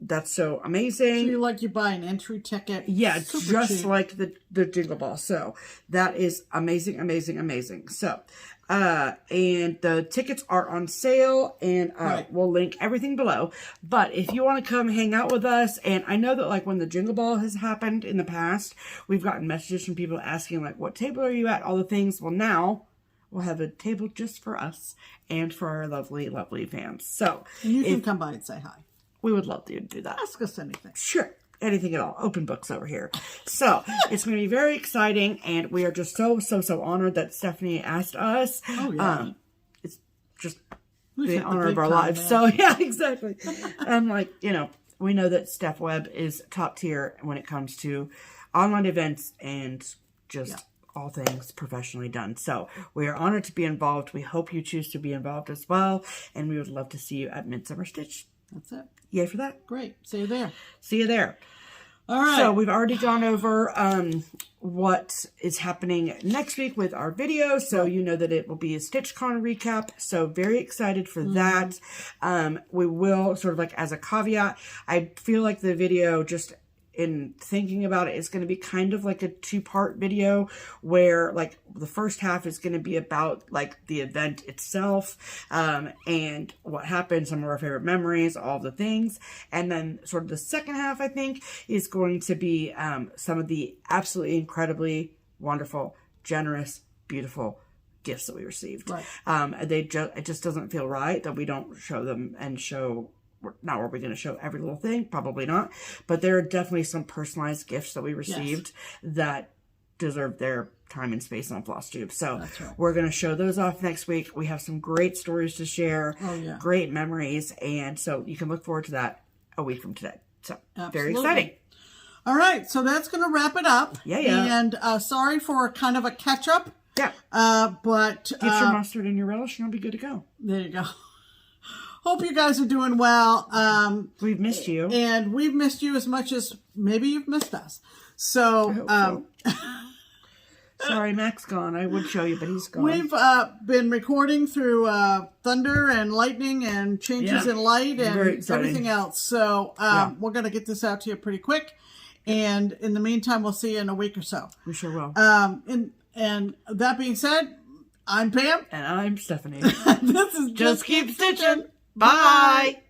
that's so amazing. So you buy an entry ticket. Yeah, just cheap. Like the Jingle Ball. So that is amazing, amazing, amazing. So, and the tickets are on sale, and we'll link everything below. But if you want to come hang out with us, and I know that like when the Jingle Ball has happened in the past, we've gotten messages from people asking like, what table are you at? All the things. Well, now we'll have a table just for us and for our lovely, lovely fans. So you can come by and say hi. We would love to do that. Ask us anything. Sure. Anything at all. Open books over here. So it's going to be very exciting, and we are just so honored that Stephanie asked us. Oh, yeah. It's just the honor of our lives. Man. So, yeah, exactly. And, we know that Steph Webb is top tier when it comes to online events and just all things professionally done. So we are honored to be involved. We hope you choose to be involved as well, and we would love to see you at Midsummer Stitch. That's it. Yay for that. Great. See you there. See you there. All right. So we've already gone over what is happening next week with our video. So you know that it will be a StitchCon recap. So very excited for that. We will sort of like as a caveat, I feel like the video just in thinking about it is going to be kind of like a 2-part video where like the first half is going to be about like the event itself and what happened, some of our favorite memories, all the things. And then sort of the second half, I think, is going to be some of the absolutely incredibly wonderful, generous, beautiful gifts that we received. Right. It just doesn't feel right that we don't show them and show. Now, are we going to show every little thing? Probably not. But there are definitely some personalized gifts that we received that deserve their time and space on FlossTube. So we're going to show those off next week. We have some great stories to share, great memories. And so you can look forward to that a week from today. So very exciting. All right. So that's going to wrap it up. Yeah. And sorry for kind of a catch up. Yeah. But get your mustard and your relish and you'll be good to go. There you go. Hope you guys are doing well. We've missed you. And we've missed you as much as maybe you've missed us. So, Sorry, Mac's gone. I would show you, but he's gone. We've been recording through thunder and lightning and changes in light and everything else. So we're going to get this out to you pretty quick. And in the meantime, we'll see you in a week or so. We sure will. And that being said, I'm Pam. And I'm Stephanie. This is Just Keep Stitching. Bye.